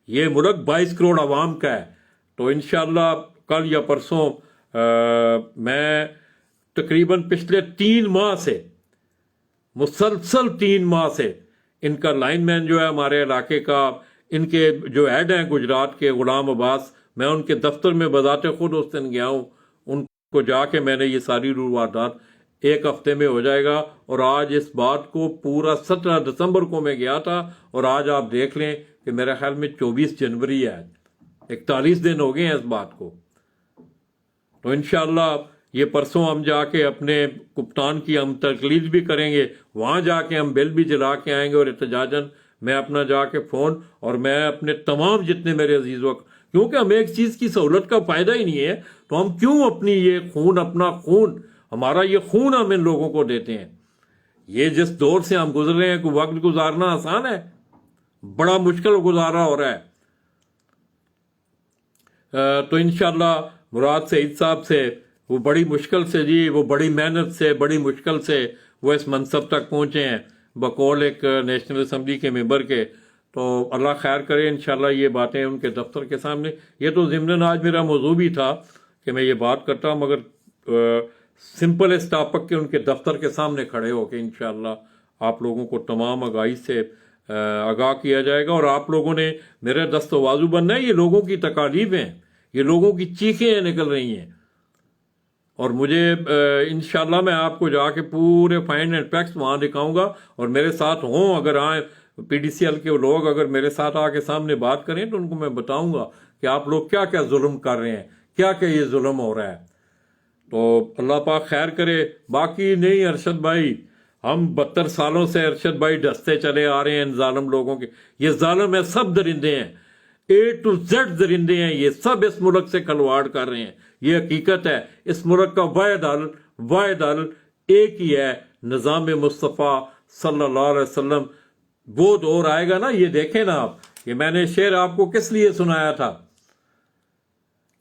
یہ ملک 22 کروڑ عوام کا ہے. تو انشاءاللہ کل یا پرسوں میں تقریباً پچھلے 3 ماہ سے, مسلسل 3 ماہ سے ان کا لائن مین جو ہے ہمارے علاقے کا, ان کے جو ہیڈ ہیں گجرات کے غلام عباس, میں ان کے دفتر میں بذات خود اس دن گیا ہوں, ان کو جا کے میں نے یہ ساری واردات 1 ہفتے میں ہو جائے گا. اور آج اس بات کو پورا 17 دسمبر کو میں گیا تھا, اور آج آپ دیکھ لیں کہ میرے خیال میں 24 جنوری ہے, 41 دن ہو گئے ہیں اس بات کو. تو انشاءاللہ یہ پرسوں ہم جا کے اپنے کپتان کی ہم تقلید بھی کریں گے, وہاں جا کے ہم بل بھی جلا کے آئیں گے, اور احتجاجاً میں اپنا جا کے فون, اور میں اپنے تمام جتنے میرے عزیز وقت, کیونکہ ہمیں ایک چیز کی سہولت کا فائدہ ہی نہیں ہے, تو ہم کیوں اپنی یہ خون, اپنا خون, ہمارا یہ خون ہم ان لوگوں کو دیتے ہیں؟ یہ جس دور سے ہم گزر رہے ہیں کہ وقت گزارنا آسان ہے, بڑا مشکل گزارا ہو رہا ہے. تو انشاءاللہ مراد سعید صاحب سے وہ بڑی مشکل سے, جی وہ بڑی محنت سے, بڑی مشکل سے وہ اس منصب تک پہنچے ہیں بقول ایک نیشنل اسمبلی کے ممبر کے. تو اللہ خیر کرے, انشاءاللہ یہ باتیں ان کے دفتر کے سامنے. یہ تو ضمناً آج میرا موضوع بھی تھا کہ میں یہ بات کرتا ہوں, مگر سمپل اس ٹاپک کے ان کے دفتر کے سامنے کھڑے ہو کے انشاءاللہ آپ لوگوں کو تمام آگاہی سے آگاہ کیا جائے گا. اور آپ لوگوں نے میرے دست و بازو بننا ہے. یہ لوگوں کی تکالیف ہیں, یہ لوگوں کی چیخیں نکل رہی ہیں, اور مجھے انشاءاللہ میں آپ کو جا کے پورے فائنڈ اینڈ فیکٹس وہاں دکھاؤں گا, اور میرے ساتھ ہوں, اگر آئیں پی ڈی سی ایل کے لوگ اگر میرے ساتھ آ کے سامنے بات کریں تو ان کو میں بتاؤں گا کہ آپ لوگ کیا کیا ظلم کر رہے ہیں, کیا کیا یہ ظلم ہو رہا ہے. تو اللہ پاک خیر کرے. باقی نہیں ارشد بھائی, ہم 72 سالوں سے ارشد بھائی ڈستے چلے آ رہے ہیں ان ظالم لوگوں کے. یہ ظالم ہے, سب درندے ہیں, A to Z درندے ہیں, یہ سب اس ملک سے کھلواڑ کر رہے ہیں. یہ حقیقت ہے. اس ملک کا واحد حل ایک ہی ہے, نظام مصطفیٰ صلی اللہ علیہ وسلم. وہ دور آئے گا نا, یہ دیکھیں نا آپ, یہ میں نے شعر آپ کو کس لیے سنایا تھا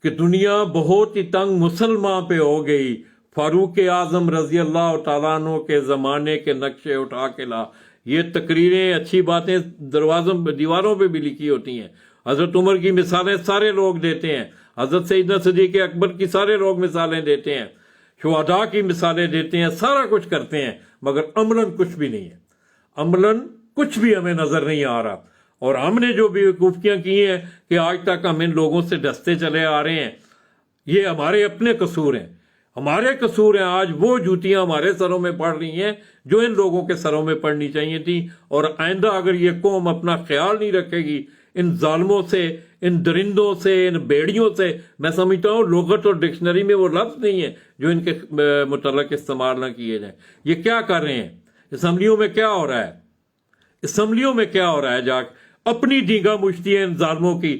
کہ دنیا بہت ہی تنگ مسلمان پہ ہو گئی, فاروق اعظم رضی اللہ تعالیٰ عنہ کے زمانے کے نقشے اٹھا کے لا. یہ تقریریں, اچھی باتیں دیواروں پہ بھی لکھی ہوتی ہیں. حضرت عمر کی مثالیں سارے لوگ دیتے ہیں, حضرت سیدنا صدیق اکبر کی سارے لوگ مثالیں دیتے ہیں, شہداء کی مثالیں دیتے ہیں, سارا کچھ کرتے ہیں, مگر عملاً کچھ بھی نہیں ہے. عملاً کچھ بھی ہمیں نظر نہیں آ رہا. اور ہم نے جو بھی وقوفیاں کی ہیں کہ آج تک ہم ان لوگوں سے ڈستے چلے آ رہے ہیں, یہ ہمارے اپنے قصور ہیں, ہمارے قصور ہیں. آج وہ جوتیاں ہمارے سروں میں پڑ رہی ہیں جو ان لوگوں کے سروں میں پڑنی چاہیے تھی. اور آئندہ اگر یہ قوم اپنا خیال نہیں رکھے گی ان ظالموں سے, ان درندوں سے, ان بیڑیوں سے, میں سمجھتا ہوں لغت اور ڈکشنری میں وہ لفظ نہیں ہے جو ان کے متعلق استعمال نہ کیے جائیں. یہ کیا کر رہے ہیں اسمبلیوں میں؟ کیا ہو رہا ہے اسمبلیوں میں؟ کیا ہو رہا ہے؟ جا اپنی ڈینگا مشتی ہے ان ظالموں کی.